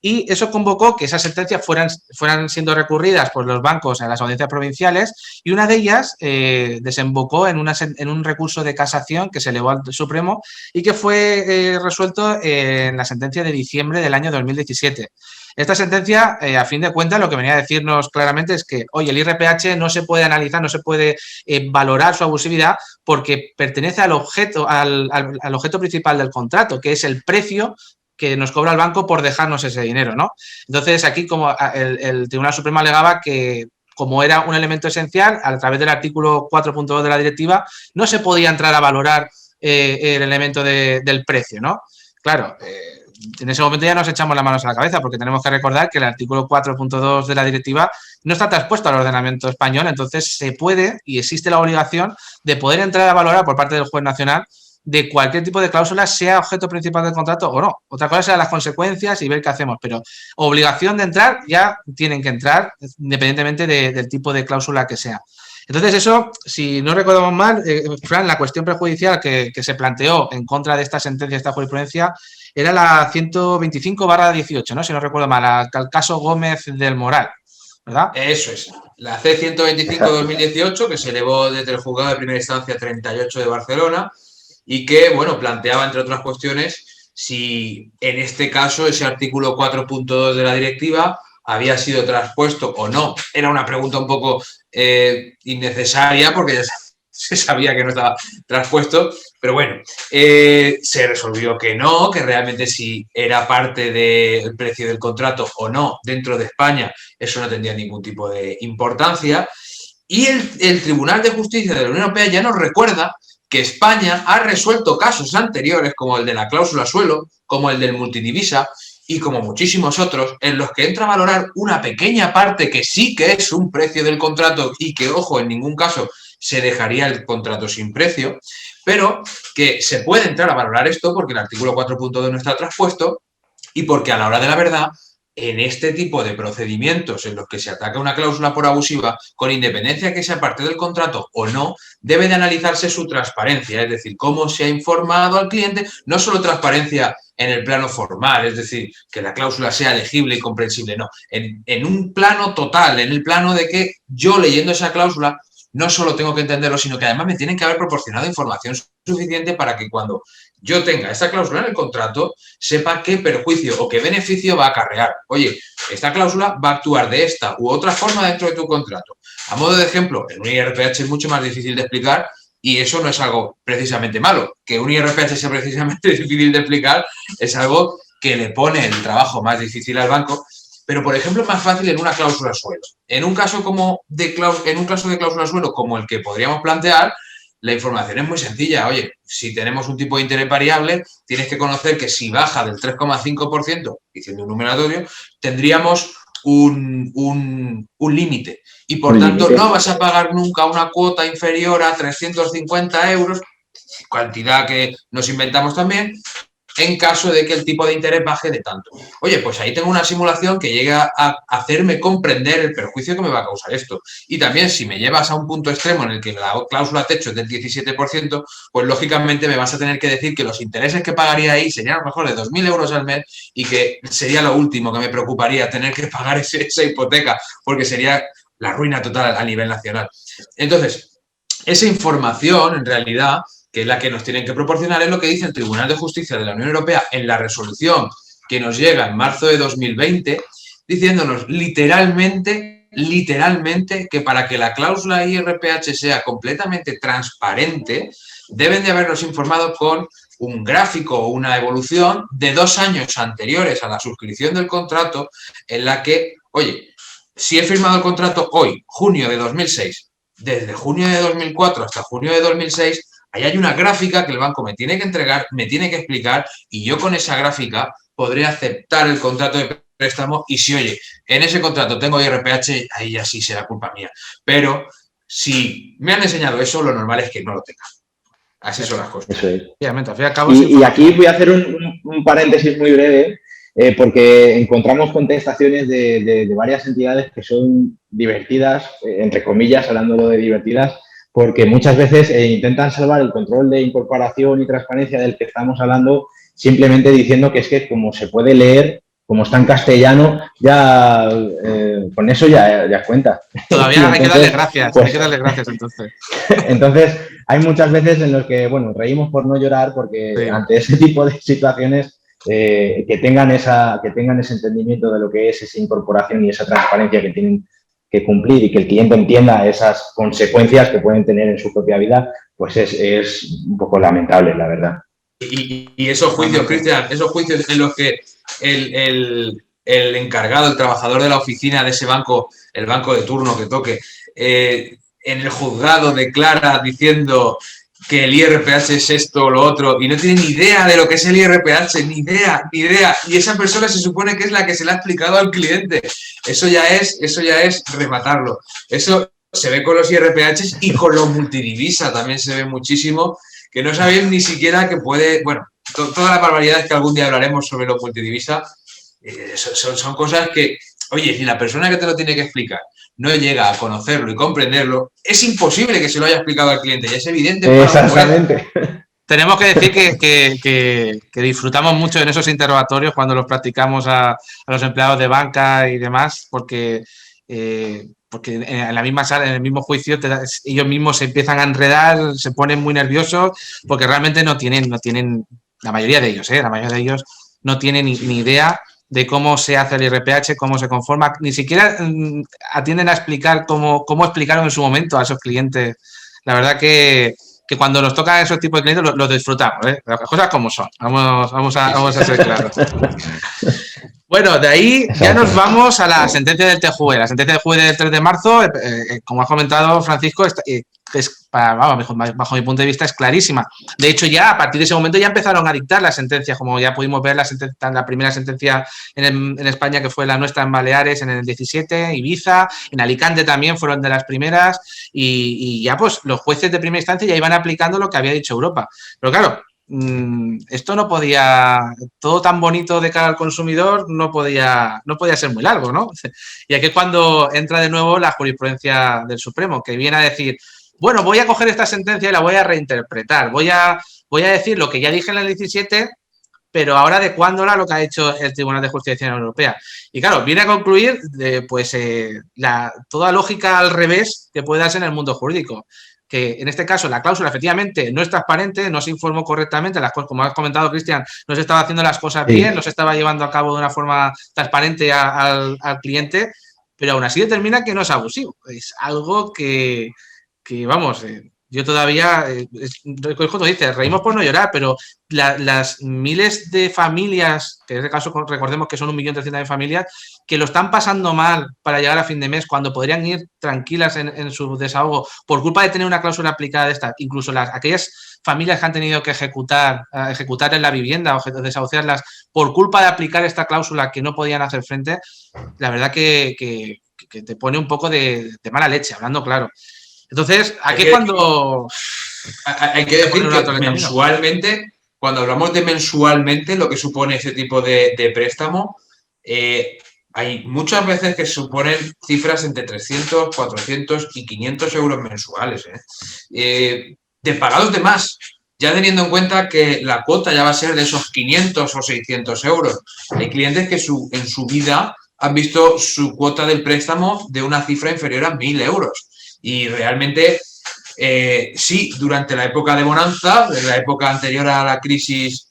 y eso convocó que esas sentencias fueran siendo recurridas por los bancos a las audiencias provinciales, y una de ellas desembocó en un recurso de casación que se elevó al Supremo y que fue resuelto en la sentencia de diciembre del año 2017. Esta sentencia, a fin de cuentas, lo que venía a decirnos claramente es que, oye, el IRPH no se puede analizar, no se puede valorar su abusividad porque pertenece al objeto principal del contrato, que es el precio que nos cobra el banco por dejarnos ese dinero, ¿no? Entonces, aquí como el Tribunal Supremo alegaba que, como era un elemento esencial, a través del artículo 4.2 de la directiva, no se podía entrar a valorar el elemento del precio, ¿no? Claro, en ese momento ya nos echamos las manos a la cabeza porque tenemos que recordar que el artículo 4.2 de la directiva no está traspuesto al ordenamiento español, entonces se puede y existe la obligación de poder entrar a valorar por parte del juez nacional de cualquier tipo de cláusula, sea objeto principal del contrato o no. Otra cosa serán las consecuencias y ver qué hacemos, pero obligación de entrar ya tienen que entrar independientemente del tipo de cláusula que sea. Entonces eso, si no recordamos mal, Fran, la cuestión prejudicial que se planteó en contra de esta sentencia, esta jurisprudencia, era la 125/18, ¿no? Si no recuerdo mal, el caso Gómez del Moral, ¿verdad? Eso es. La C-125/2018, que se elevó desde el juzgado de primera instancia 38 de Barcelona y que, bueno, planteaba, entre otras cuestiones, si en este caso ese artículo 4.2 de la directiva había sido traspuesto o no. Era una pregunta un poco innecesaria porque ya se sabía que no estaba traspuesto, pero bueno, se resolvió que no, que realmente si era parte del precio del contrato o no dentro de España, eso no tendría ningún tipo de importancia. Y el Tribunal de Justicia de la Unión Europea ya nos recuerda que España ha resuelto casos anteriores, como el de la cláusula suelo, como el del multidivisa y como muchísimos otros, en los que entra a valorar una pequeña parte que sí que es un precio del contrato y que, ojo, en ningún caso se dejaría el contrato sin precio, pero que se puede entrar a valorar esto porque el artículo 4.2 no está traspuesto y porque a la hora de la verdad, en este tipo de procedimientos en los que se ataca una cláusula por abusiva, con independencia que sea parte del contrato o no, debe de analizarse su transparencia, es decir, cómo se ha informado al cliente, no solo transparencia en el plano formal, es decir, que la cláusula sea legible y comprensible, no, en un plano total, en el plano de que yo leyendo esa cláusula no solo tengo que entenderlo, sino que además me tienen que haber proporcionado información suficiente para que cuando yo tenga esta cláusula en el contrato, sepa qué perjuicio o qué beneficio va a acarrear. Oye, esta cláusula va a actuar de esta u otra forma dentro de tu contrato. A modo de ejemplo, en un IRPH es mucho más difícil de explicar y eso no es algo precisamente malo. Que un IRPH sea precisamente difícil de explicar es algo que le pone el trabajo más difícil al banco. Pero, por ejemplo, es más fácil en una cláusula suelo. En un caso de cláusula suelo como el que podríamos plantear, la información es muy sencilla. Oye, si tenemos un tipo de interés variable, tienes que conocer que si baja del 3,5%, diciendo un numeratorio, tendríamos un límite. Y, por tanto, no vas a pagar nunca una cuota inferior a 350 euros, cantidad que nos inventamos también, en caso de que el tipo de interés baje de tanto. Oye, pues ahí tengo una simulación que llega a hacerme comprender el perjuicio que me va a causar esto. Y también si me llevas a un punto extremo en el que la cláusula techo es del 17%, pues lógicamente me vas a tener que decir que los intereses que pagaría ahí serían a lo mejor de 2.000 euros al mes y que sería lo último que me preocuparía, tener que pagar esa hipoteca, porque sería la ruina total a nivel nacional. Entonces, esa información, en realidad, que es la que nos tienen que proporcionar, es lo que dice el Tribunal de Justicia de la Unión Europea en la resolución que nos llega en marzo de 2020, diciéndonos literalmente, que para que la cláusula IRPH sea completamente transparente, deben de habernos informado con un gráfico o una evolución de 2 años anteriores a la suscripción del contrato, en la que, oye, si he firmado el contrato hoy, junio de 2006, desde junio de 2004 hasta junio de 2006, ahí hay una gráfica que el banco me tiene que entregar, me tiene que explicar y yo con esa gráfica podré aceptar el contrato de préstamo y si, oye, en ese contrato tengo IRPH, ahí ya sí será culpa mía. Pero si me han enseñado eso, lo normal es que no lo tenga. Así son las cosas. Eso es. Y aquí voy a hacer un paréntesis muy breve porque encontramos contestaciones de varias entidades que son divertidas, entre comillas, hablándolo de divertidas, porque muchas veces intentan salvar el control de incorporación y transparencia del que estamos hablando simplemente diciendo que es que como se puede leer como está en castellano, ya con eso ya cuenta. Todavía hay que darle Entonces, gracias, pues, hay que darle gracias entonces. entonces, hay muchas veces en los que, bueno, reímos por no llorar porque Sí. ante ese tipo de situaciones que tengan ese entendimiento de lo que es esa incorporación y esa transparencia que tienen que cumplir y que el cliente entienda esas consecuencias que pueden tener en su propia vida, pues es un poco lamentable, la verdad. Y esos juicios, Cristian, esos juicios en los que el encargado, el trabajador de la oficina de ese banco, el banco de turno que toque, en el juzgado declara diciendo que el IRPH es esto o lo otro y no tiene ni idea de lo que es el IRPH, ni idea. Y esa persona se supone que es la que se le ha explicado al cliente. Eso ya es rematarlo. Eso se ve con los IRPHs y con los multidivisa también se ve muchísimo, que no sabéis ni siquiera que puede, bueno, todas las barbaridades que algún día hablaremos sobre los multidivisa, son cosas que, oye, si la persona que te lo tiene que explicar no llega a conocerlo y comprenderlo, es imposible que se lo haya explicado al cliente, ya es evidente para Exactamente. Tenemos que decir que disfrutamos mucho en esos interrogatorios cuando los practicamos a los empleados de banca y demás, porque en la misma sala, en el mismo juicio, ellos mismos se empiezan a enredar, se ponen muy nerviosos, porque realmente no tienen, la mayoría de ellos, la mayoría de ellos no tienen ni idea de cómo se hace el IRPH, cómo se conforma, ni siquiera atienden a explicar cómo explicaron en su momento a esos clientes. La verdad que cuando nos tocan esos tipos de clientes los disfrutamos, las cosas como son, vamos a ser claros. Bueno, de ahí ya nos vamos a la sentencia del TJUE. La sentencia del TJUE del 3 de marzo, como has comentado, Francisco, bajo mi punto de vista es clarísima. De hecho, ya a partir de ese momento ya empezaron a dictar las sentencias, como ya pudimos ver la primera sentencia en España, que fue la nuestra en Baleares en el 17, Ibiza, en Alicante también fueron de las primeras, y ya pues los jueces de primera instancia ya iban aplicando lo que había dicho Europa. Pero claro, esto no podía, todo tan bonito de cara al consumidor no podía ser muy largo, ¿no? Y aquí es cuando entra de nuevo la jurisprudencia del Supremo, que viene a decir, bueno, voy a coger esta sentencia y la voy a reinterpretar, voy a decir lo que ya dije en el 17, pero ahora adecuándola a lo que ha hecho el Tribunal de Justicia de la Unión Europea. Y claro, viene a concluir toda lógica al revés que puede darse en el mundo jurídico, que en este caso la cláusula efectivamente no es transparente, no se informó correctamente, como has comentado, Cristian, no se estaba haciendo las cosas bien, no se estaba llevando a cabo de una forma transparente al cliente, pero aún así determina que no es abusivo. Es algo que vamos, yo todavía, como dices, reímos por no llorar, pero las miles de familias, que en este caso recordemos que son 1.300.000 familias, que lo están pasando mal para llegar a fin de mes, cuando podrían ir tranquilas en su desahogo, por culpa de tener una cláusula aplicada de esta, incluso aquellas familias que han tenido que ejecutar en la vivienda o desahuciarlas por culpa de aplicar esta cláusula que no podían hacer frente, la verdad que te pone un poco de mala leche, hablando claro. Entonces, aquí es cuando... Hay que decir que mensualmente, cuando hablamos de mensualmente, lo que supone ese tipo de préstamo, hay muchas veces que suponen cifras entre 300, 400 y 500 euros mensuales. De pagados de más, ya teniendo en cuenta que la cuota ya va a ser de esos 500 o 600 euros. Hay clientes que en su vida han visto su cuota del préstamo de una cifra inferior a 1.000 euros. Y realmente, sí, durante la época de bonanza, en la época anterior a la crisis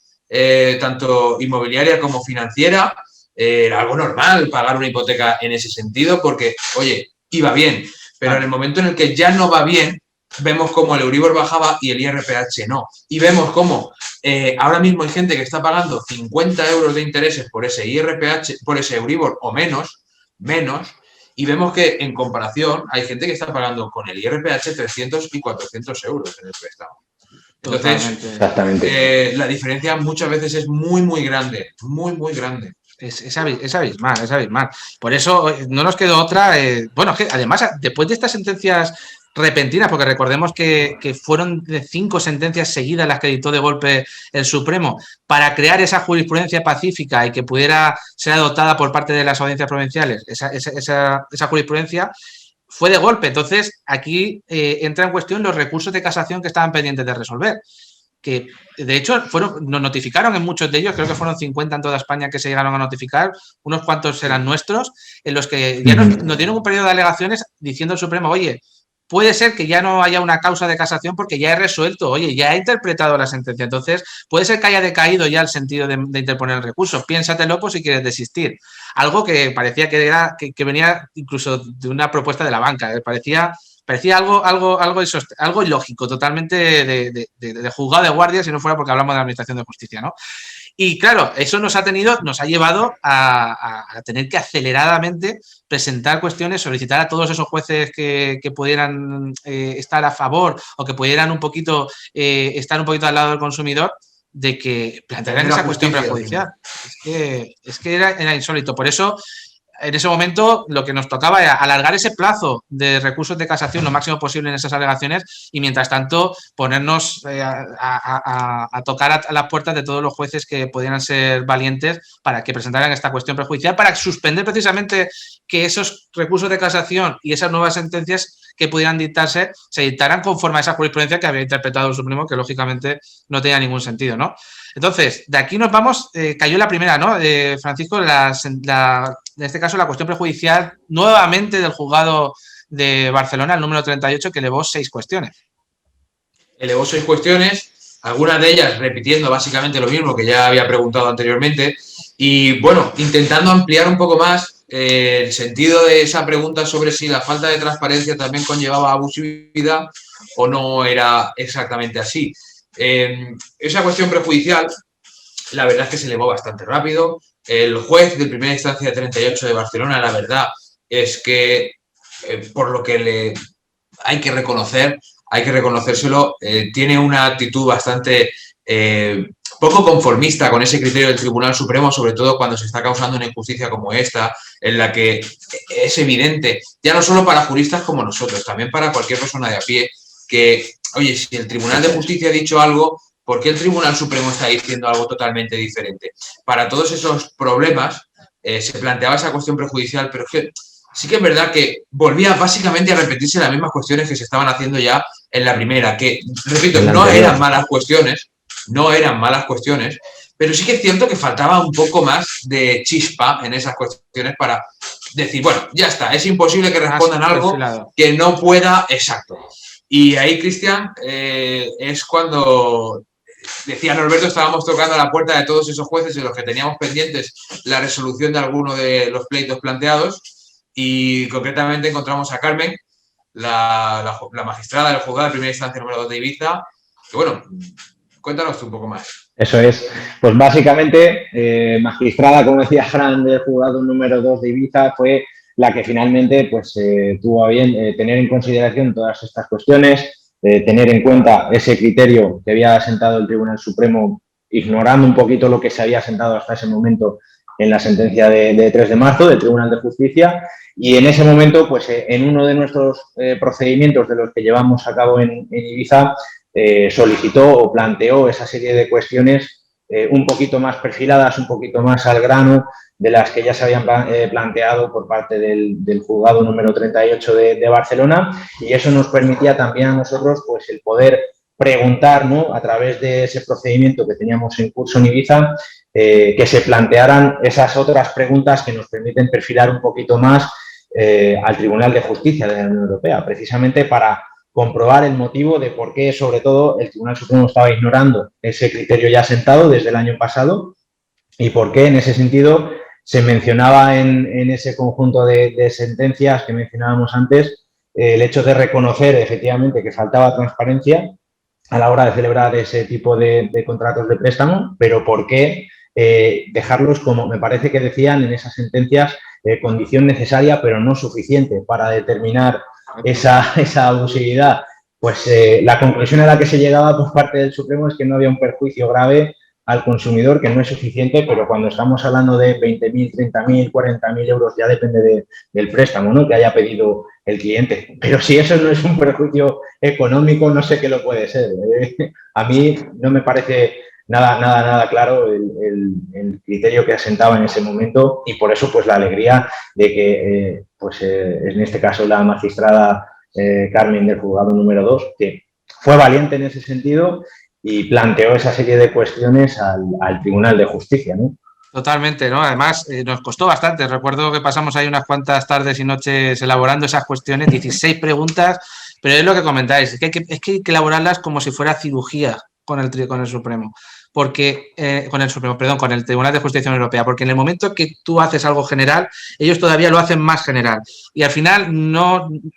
tanto inmobiliaria como financiera, era algo normal pagar una hipoteca en ese sentido porque, oye, iba bien. Pero en el momento en el que ya no va bien, vemos cómo el Euribor bajaba y el IRPH no. Y vemos cómo ahora mismo hay gente que está pagando 50 euros de intereses por ese IRPH, por ese Euribor o menos, y vemos que en comparación hay gente que está pagando con el IRPH 300 y 400 euros en el préstamo. Entonces, la diferencia muchas veces es muy, muy grande, muy, muy grande. Es abismal, es abismal. Por eso no nos quedó otra. Bueno, que además, después de estas sentencias repentinas, porque recordemos que fueron de 5 sentencias seguidas las que dictó de golpe el Supremo para crear esa jurisprudencia pacífica y que pudiera ser adoptada por parte de las audiencias provinciales, esa jurisprudencia fue de golpe. Entonces, aquí entra en cuestión los recursos de casación que estaban pendientes de resolver. que de hecho nos notificaron en muchos de ellos, creo que fueron 50 en toda España que se llegaron a notificar, unos cuantos eran nuestros, en los que ya nos dieron un periodo de alegaciones diciendo el Supremo, oye, puede ser que ya no haya una causa de casación porque ya he resuelto, oye, ya he interpretado la sentencia. Entonces, puede ser que haya decaído ya el sentido de interponer el recurso. Piénsatelo por si quieres desistir. Algo que parecía que venía incluso de una propuesta de la banca. Parecía algo ilógico, totalmente de juzgado de guardia, si no fuera porque hablamos de la Administración de Justicia, ¿no? Y claro, eso nos ha llevado a tener que aceleradamente presentar cuestiones, solicitar a todos esos jueces que pudieran estar a favor o que pudieran un poquito estar un poquito al lado del consumidor, de que plantearan esa cuestión prejudicial. Es que era insólito. Por eso, en ese momento, lo que nos tocaba era alargar ese plazo de recursos de casación lo máximo posible en esas alegaciones y, mientras tanto, ponernos a tocar a las puertas de todos los jueces que pudieran ser valientes para que presentaran esta cuestión prejudicial, para suspender precisamente que esos recursos de casación y esas nuevas sentencias que pudieran dictarse se dictaran conforme a esa jurisprudencia que había interpretado el Supremo, que lógicamente no tenía ningún sentido, ¿no? Entonces, de aquí nos vamos, cayó la primera, ¿no? Francisco, en este caso la cuestión prejudicial nuevamente del juzgado de Barcelona, el número 38, que elevó 6 cuestiones. Elevó 6 cuestiones, algunas de ellas repitiendo básicamente lo mismo que ya había preguntado anteriormente y, bueno, intentando ampliar un poco más el sentido de esa pregunta sobre si la falta de transparencia también conllevaba abusividad o no era exactamente así. Esa cuestión prejudicial, la verdad es que se elevó bastante rápido. El juez de primera instancia de 38 de Barcelona, la verdad es que, por lo que hay que reconocérselo, tiene una actitud bastante poco conformista con ese criterio del Tribunal Supremo, sobre todo cuando se está causando una injusticia como esta, en la que es evidente, ya no solo para juristas como nosotros, también para cualquier persona de a pie, que, oye, si el Tribunal de Justicia ha dicho algo, ¿por qué el Tribunal Supremo está diciendo algo totalmente diferente? Para todos esos problemas se planteaba esa cuestión prejudicial, pero es que sí que es verdad que volvía básicamente a repetirse las mismas cuestiones que se estaban haciendo ya en la primera, que, repito, no eran malas cuestiones, pero sí que es cierto que faltaba un poco más de chispa en esas cuestiones para decir, bueno, ya está, es imposible que respondan algo que no pueda, exacto. Y ahí, Cristian, es cuando, decía Norberto, estábamos tocando a la puerta de todos esos jueces en los que teníamos pendientes la resolución de alguno de los pleitos planteados y concretamente encontramos a Carmen, la magistrada del juzgado de primera instancia número 2 de Ibiza, que, bueno, cuéntanos tú un poco más. Eso es. Pues básicamente, magistrada, como decía Fran, del juzgado número 2 de Ibiza, fue la que finalmente pues, tuvo a bien tener en consideración todas estas cuestiones, tener en cuenta ese criterio que había sentado el Tribunal Supremo, ignorando un poquito lo que se había sentado hasta ese momento en la sentencia de 3 de marzo del Tribunal de Justicia. Y en ese momento, pues en uno de nuestros procedimientos de los que llevamos a cabo en Ibiza, solicitó o planteó esa serie de cuestiones un poquito más perfiladas, un poquito más al grano de las que ya se habían planteado por parte del juzgado número 38 de Barcelona, y eso nos permitía también a nosotros pues, el poder preguntar, ¿no?, a través de ese procedimiento que teníamos en curso en Ibiza, que se plantearan esas otras preguntas que nos permiten perfilar un poquito más al Tribunal de Justicia de la Unión Europea, precisamente para comprobar el motivo de por qué, sobre todo, el Tribunal Supremo estaba ignorando ese criterio ya sentado desde el año pasado y por qué, en ese sentido, se mencionaba en ese conjunto de sentencias que mencionábamos antes el hecho de reconocer efectivamente que faltaba transparencia a la hora de celebrar ese tipo de contratos de préstamo, pero por qué dejarlos, como me parece que decían en esas sentencias, condición necesaria pero no suficiente para determinar esa abusividad. Pues la conclusión a la que se llegaba por parte del Supremo es que no había un perjuicio grave al consumidor, que no es suficiente, pero cuando estamos hablando de 20.000, 30.000, 40.000 euros, ya depende del préstamo, ¿no?, que haya pedido el cliente. Pero si eso no es un perjuicio económico, no sé qué lo puede ser. A mí no me parece nada claro el criterio que asentaba en ese momento, y por eso pues la alegría de que en este caso la magistrada Carmen del juzgado número 2, que fue valiente en ese sentido y planteó esa serie de cuestiones al Tribunal de Justicia, ¿no? Totalmente, ¿no? Además, nos costó bastante. Recuerdo que pasamos ahí unas cuantas tardes y noches elaborando esas cuestiones, 16 preguntas, pero es lo que comentáis, es que hay que elaborarlas como si fuera cirugía con el Supremo. Porque, con el Tribunal de Justicia Europea, porque en el momento que tú haces algo general, ellos todavía lo hacen más general. Y al final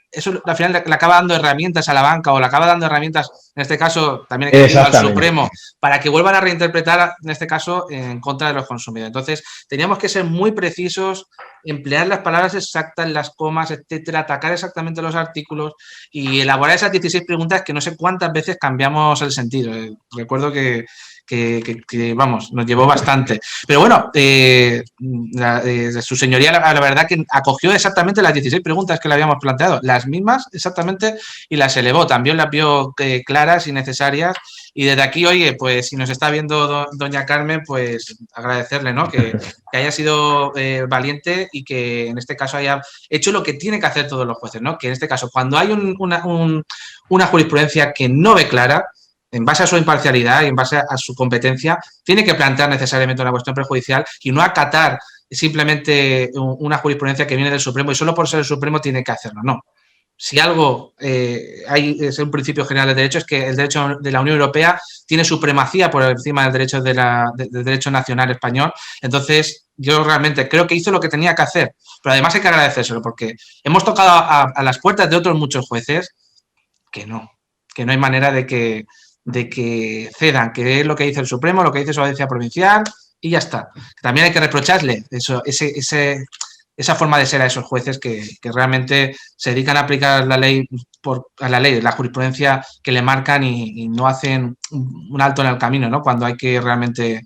eso al final le acaba dando herramientas a la banca o le acaba dando herramientas, en este caso, también hay que decirlo, al Supremo, para que vuelvan a reinterpretar, en este caso, en contra de los consumidores. Entonces, teníamos que ser muy precisos, emplear las palabras exactas, las comas, etcétera, atacar exactamente los artículos y elaborar esas 16 preguntas que no sé cuántas veces cambiamos el sentido. Recuerdo que vamos, nos llevó bastante. Pero bueno, su señoría, la verdad que acogió exactamente las 16 preguntas que le habíamos planteado, las mismas exactamente, y las elevó. También las vio claras y necesarias. Y desde aquí, oye, pues si nos está viendo doña Carmen, pues agradecerle, ¿no? Que haya sido valiente y que en este caso haya hecho lo que tiene que hacer todos los jueces, ¿no? Que en este caso, cuando hay una jurisprudencia que no ve clara, en base a su imparcialidad y en base a su competencia, tiene que plantear necesariamente una cuestión prejudicial y no acatar simplemente una jurisprudencia que viene del Supremo y solo por ser el Supremo tiene que hacerlo. No. Si algo es un principio general del derecho, es que el derecho de la Unión Europea tiene supremacía por encima del derecho, del derecho nacional español. Entonces, yo realmente creo que hizo lo que tenía que hacer. Pero además hay que agradecérselo porque hemos tocado a las puertas de otros muchos jueces que no hay manera de que cedan, que es lo que dice el Supremo, lo que dice su audiencia provincial y ya está. También hay que reprocharle esa forma de ser a esos jueces que realmente se dedican a aplicar la ley la jurisprudencia que le marcan y no hacen un alto en el camino, ¿no? Cuando hay que realmente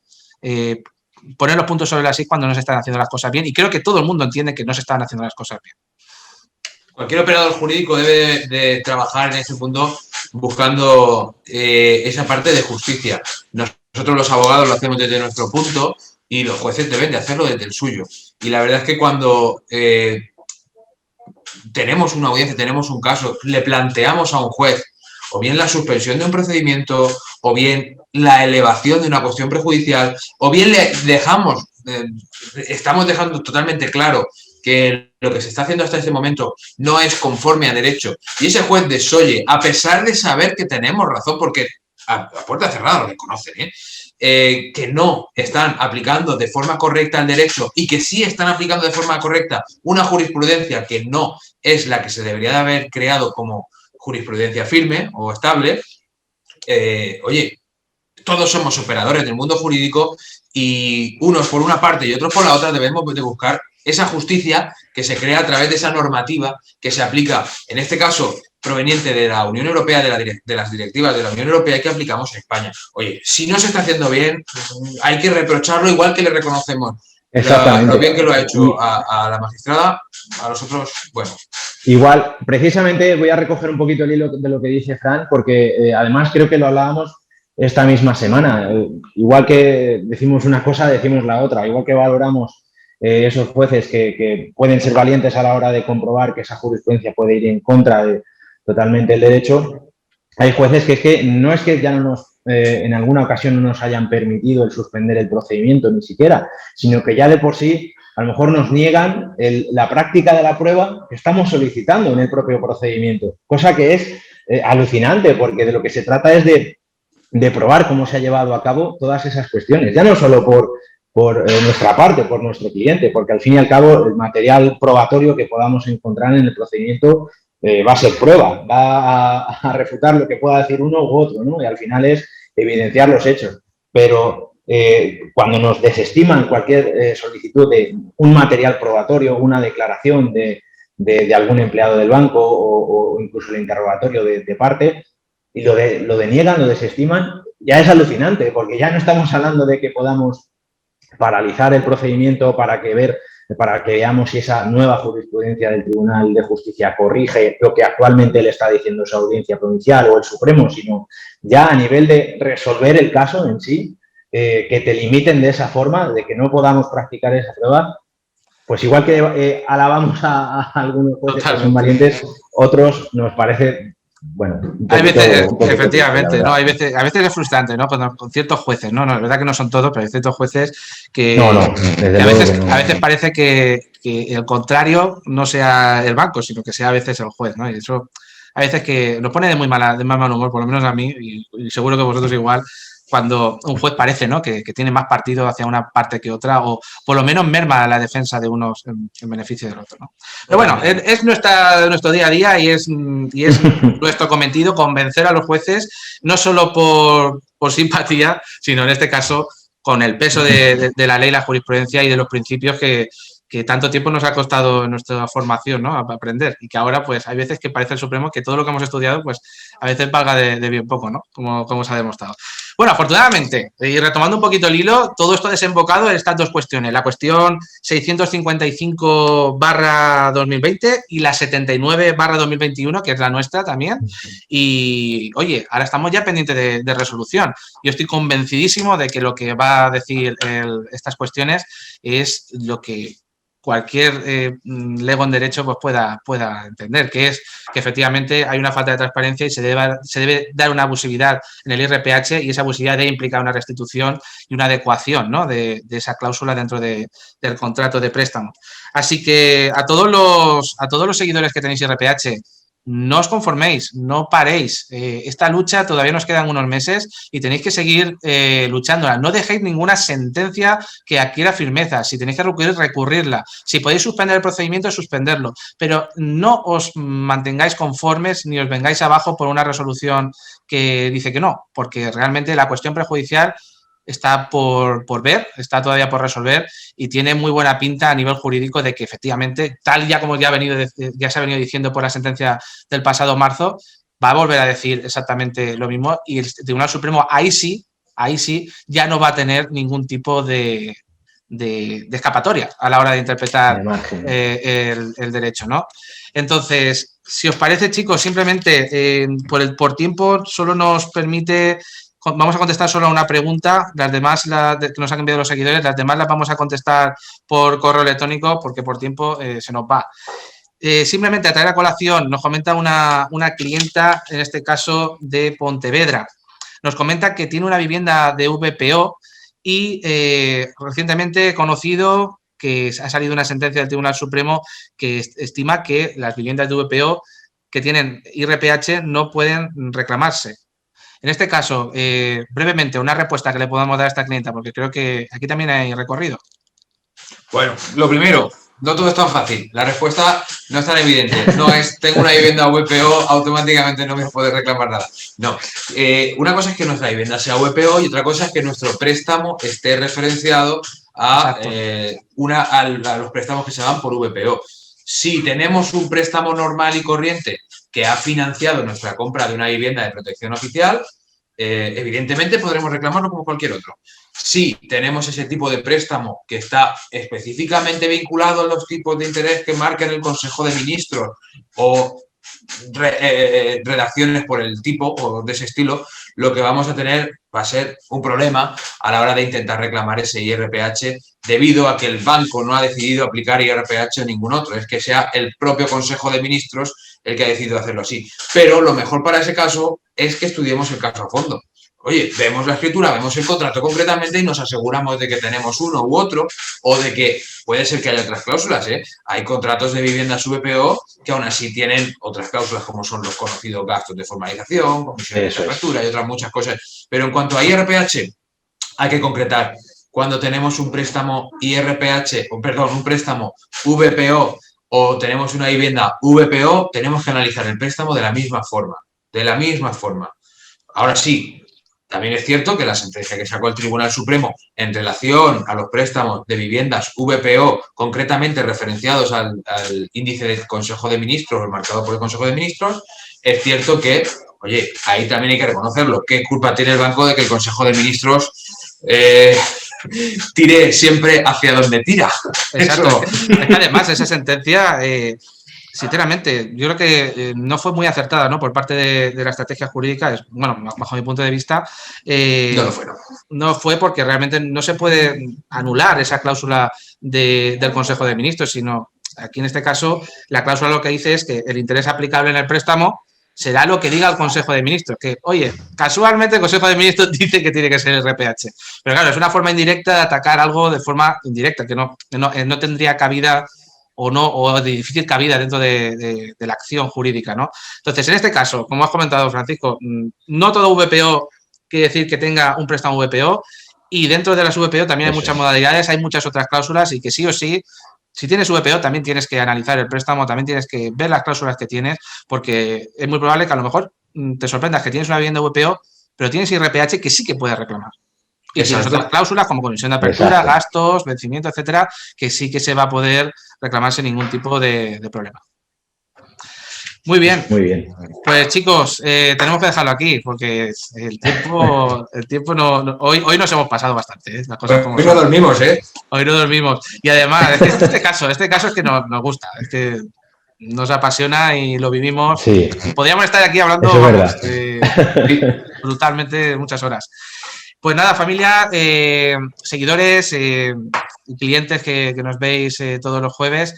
poner los puntos sobre las i cuando no se están haciendo las cosas bien. Y creo que todo el mundo entiende que no se están haciendo las cosas bien. Cualquier operador jurídico debe de trabajar en ese punto buscando esa parte de justicia. Nosotros los abogados lo hacemos desde nuestro punto y los jueces deben de hacerlo desde el suyo. Y la verdad es que cuando tenemos una audiencia, tenemos un caso, le planteamos a un juez o bien la suspensión de un procedimiento, o bien la elevación de una cuestión prejudicial, o bien le dejamos, estamos dejando totalmente claro que lo que se está haciendo hasta este momento no es conforme a derecho, y ese juez desoye, a pesar de saber que tenemos razón, porque a puerta cerrada lo reconocen, que no están aplicando de forma correcta el derecho y que sí están aplicando de forma correcta una jurisprudencia que no es la que se debería de haber creado como jurisprudencia firme o estable, oye, todos somos operadores del mundo jurídico y unos por una parte y otros por la otra debemos de buscar esa justicia que se crea a través de esa normativa que se aplica, en este caso, proveniente de la Unión Europea, de las directivas de la Unión Europea que aplicamos en España. Oye, si no se está haciendo bien, hay que reprocharlo igual que le reconocemos lo bien que lo ha hecho a la magistrada, a los otros, bueno. Igual, precisamente voy a recoger un poquito el hilo de lo que dice Fran, porque además creo que lo hablábamos esta misma semana. Igual que decimos una cosa, decimos la otra. Igual que valoramos esos jueces que pueden ser valientes a la hora de comprobar que esa jurisprudencia puede ir en contra de totalmente el derecho, hay jueces que es que no es que ya no nos, en alguna ocasión no nos hayan permitido el suspender el procedimiento ni siquiera, sino que ya de por sí a lo mejor nos niegan la práctica de la prueba que estamos solicitando en el propio procedimiento, cosa que es alucinante, porque de lo que se trata es de probar cómo se ha llevado a cabo todas esas cuestiones, ya no solo por nuestra parte, por nuestro cliente, porque al fin y al cabo el material probatorio que podamos encontrar en el procedimiento va a ser prueba, va a refutar lo que pueda decir uno u otro, ¿no? Y al final es evidenciar los hechos. Pero cuando nos desestiman cualquier solicitud de un material probatorio, una declaración de algún empleado del banco o incluso el interrogatorio de parte, y lo deniegan, lo desestiman, ya es alucinante, porque ya no estamos hablando de que podamos paralizar el procedimiento para que veamos si esa nueva jurisprudencia del Tribunal de Justicia corrige lo que actualmente le está diciendo esa audiencia provincial o el Supremo, sino ya a nivel de resolver el caso en sí, que te limiten de esa forma, de que no podamos practicar esa prueba, pues igual que alabamos a algunos jueces que son valientes, otros nos parece bueno, Hay veces, un poquito triste, efectivamente, la ¿no? verdad. A veces es frustrante, ¿no? Con ciertos jueces, ¿no? No, es verdad que no son todos, pero hay ciertos jueces No, que, no, desde luego que no. a veces parece que el contrario no sea el banco, sino que sea a veces el juez, ¿no? Y eso a veces que nos pone de muy mal humor, por lo menos a mí, y seguro que vosotros igual, cuando un juez parece, ¿no? Que tiene más partido hacia una parte que otra, o por lo menos merma la defensa de unos en beneficio del otro, ¿no? Pero bueno, es nuestro día a día y es nuestro cometido convencer a los jueces, no solo por simpatía, sino en este caso con el peso de la ley, la jurisprudencia y de los principios que tanto tiempo nos ha costado en nuestra formación, ¿no? Aprender. Y que ahora, pues, hay veces que parece el Supremo que todo lo que hemos estudiado, pues, a veces valga de bien poco, ¿no? Como se ha demostrado. Bueno, afortunadamente, y retomando un poquito el hilo, todo esto ha desembocado en estas dos cuestiones. La cuestión 655/2020 y la 79/2021, que es la nuestra también. Y, oye, ahora estamos ya pendientes de resolución. Yo estoy convencidísimo de que lo que va a decir estas cuestiones es lo que cualquier lego en derecho pues pueda entender, que es que efectivamente hay una falta de transparencia y se debe dar una abusividad en el IRPH y esa abusividad debe implicar una restitución y una adecuación, ¿no? de esa cláusula dentro del contrato de préstamo. Así que a todos los seguidores que tenéis IRPH, no os conforméis, no paréis. Esta lucha todavía nos quedan unos meses y tenéis que seguir luchándola. No dejéis ninguna sentencia que adquiera firmeza. Si tenéis que recurrirla. Si podéis suspender el procedimiento, suspenderlo. Pero no os mantengáis conformes ni os vengáis abajo por una resolución que dice que no, porque realmente la cuestión prejudicial está por ver, está todavía por resolver y tiene muy buena pinta a nivel jurídico de que efectivamente, tal ya como ya se ha venido diciendo por la sentencia del pasado marzo, va a volver a decir exactamente lo mismo y el Tribunal Supremo ahí sí, ya no va a tener ningún tipo de escapatoria a la hora de interpretar el derecho, ¿no? Entonces, si os parece, chicos, simplemente por tiempo solo nos permite. Vamos a contestar solo a una pregunta, las demás que nos han enviado los seguidores, las demás las vamos a contestar por correo electrónico porque por tiempo se nos va. Simplemente a traer a colación, nos comenta una clienta, en este caso de Pontevedra. Nos comenta que tiene una vivienda de VPO y recientemente he conocido que ha salido una sentencia del Tribunal Supremo que estima que las viviendas de VPO que tienen IRPH no pueden reclamarse. En este caso, brevemente, una respuesta que le podamos dar a esta clienta, porque creo que aquí también hay recorrido. Bueno, lo primero, no todo es tan fácil. La respuesta no es tan evidente. No es, tengo una vivienda VPO, automáticamente no me puedes reclamar nada. No. Una cosa es que nuestra vivienda sea VPO y otra cosa es que nuestro préstamo esté referenciado a los préstamos que se dan por VPO. Si tenemos un préstamo normal y corriente que ha financiado nuestra compra de una vivienda de protección oficial, evidentemente podremos reclamarlo como cualquier otro. Si tenemos ese tipo de préstamo que está específicamente vinculado a los tipos de interés que marcan el Consejo de Ministros o redacciones por el tipo o de ese estilo, lo que vamos a tener va a ser un problema a la hora de intentar reclamar ese IRPH debido a que el banco no ha decidido aplicar IRPH a ningún otro. Es que sea el propio Consejo de Ministros el que ha decidido hacerlo así. Pero lo mejor para ese caso es que estudiemos el caso a fondo. Oye, vemos la escritura, vemos el contrato concretamente y nos aseguramos de que tenemos uno u otro o de que puede ser que haya otras cláusulas. Hay contratos de viviendas VPO que aún así tienen otras cláusulas como son los conocidos gastos de formalización, comisiones de apertura y otras muchas cosas. Pero en cuanto a IRPH, hay que concretar. Cuando tenemos un préstamo IRPH, un préstamo VPO o tenemos una vivienda VPO, tenemos que analizar el préstamo de la misma forma. De la misma forma. Ahora sí, también es cierto que la sentencia que sacó el Tribunal Supremo en relación a los préstamos de viviendas VPO, concretamente referenciados al índice del Consejo de Ministros, marcado por el Consejo de Ministros, es cierto que, oye, ahí también hay que reconocerlo. ¿Qué culpa tiene el banco de que el Consejo de Ministros tire siempre hacia donde tira? Exacto. Es que además esa sentencia, sinceramente, yo creo que no fue muy acertada, ¿no? Por parte de la estrategia jurídica, bueno, bajo mi punto de vista. No lo fue, no. No fue porque realmente no se puede anular esa cláusula del Consejo de Ministros, sino aquí en este caso la cláusula lo que dice es que el interés aplicable en el préstamo será lo que diga el Consejo de Ministros. Que, oye, casualmente el Consejo de Ministros dice que tiene que ser el RPH. Pero claro, es una forma indirecta de atacar algo de forma indirecta, que no tendría cabida o de difícil cabida dentro de la acción jurídica, ¿no? Entonces, en este caso, como has comentado, Francisco, no todo VPO quiere decir que tenga un préstamo VPO, y dentro de las VPO también hay muchas modalidades, hay muchas otras cláusulas, y que sí o sí, si tienes VPO también tienes que analizar el préstamo, también tienes que ver las cláusulas que tienes, porque es muy probable que a lo mejor te sorprendas que tienes una vivienda VPO, pero tienes IRPH que sí que puedes reclamar. Y tienes otras cláusulas como comisión de apertura, gastos, vencimiento, etcétera, que sí que se va a poder reclamar sin ningún tipo de problema. Muy bien. Muy bien. Pues chicos, tenemos que dejarlo aquí porque el tiempo no hoy nos hemos pasado bastante, las cosas como hoy no dormimos, ¿eh? Hoy no dormimos. Y además, este caso es que nos gusta, es que nos apasiona y lo vivimos. Sí. Podríamos estar aquí hablando, Eso vamos, brutalmente muchas horas. Pues nada, familia, seguidores y clientes que nos veis todos los jueves,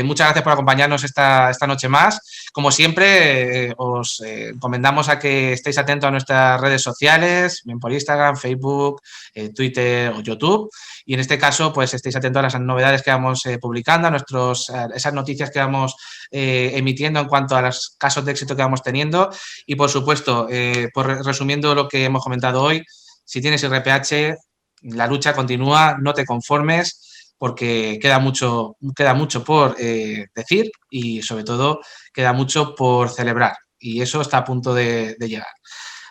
muchas gracias por acompañarnos esta noche más. Como siempre, os encomendamos a que estéis atentos a nuestras redes sociales, bien por Instagram, Facebook, Twitter o YouTube. Y en este caso, pues estéis atentos a las novedades que vamos publicando, a esas noticias que vamos emitiendo en cuanto a los casos de éxito que vamos teniendo. Y por supuesto, resumiendo lo que hemos comentado hoy, si tienes IRPH, la lucha continúa, no te conformes, porque queda mucho por decir y, sobre todo, queda mucho por celebrar. Y eso está a punto de llegar.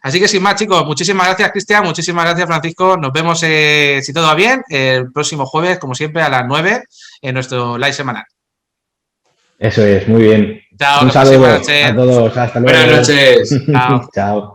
Así que, sin más, chicos, muchísimas gracias, Cristian, muchísimas gracias, Francisco. Nos vemos, si todo va bien, el próximo jueves, como siempre, a las 9 en nuestro live semanal. Eso es, muy bien. Chao, un saludo a todos, hasta luego. Buenas noches. Chao. Chao.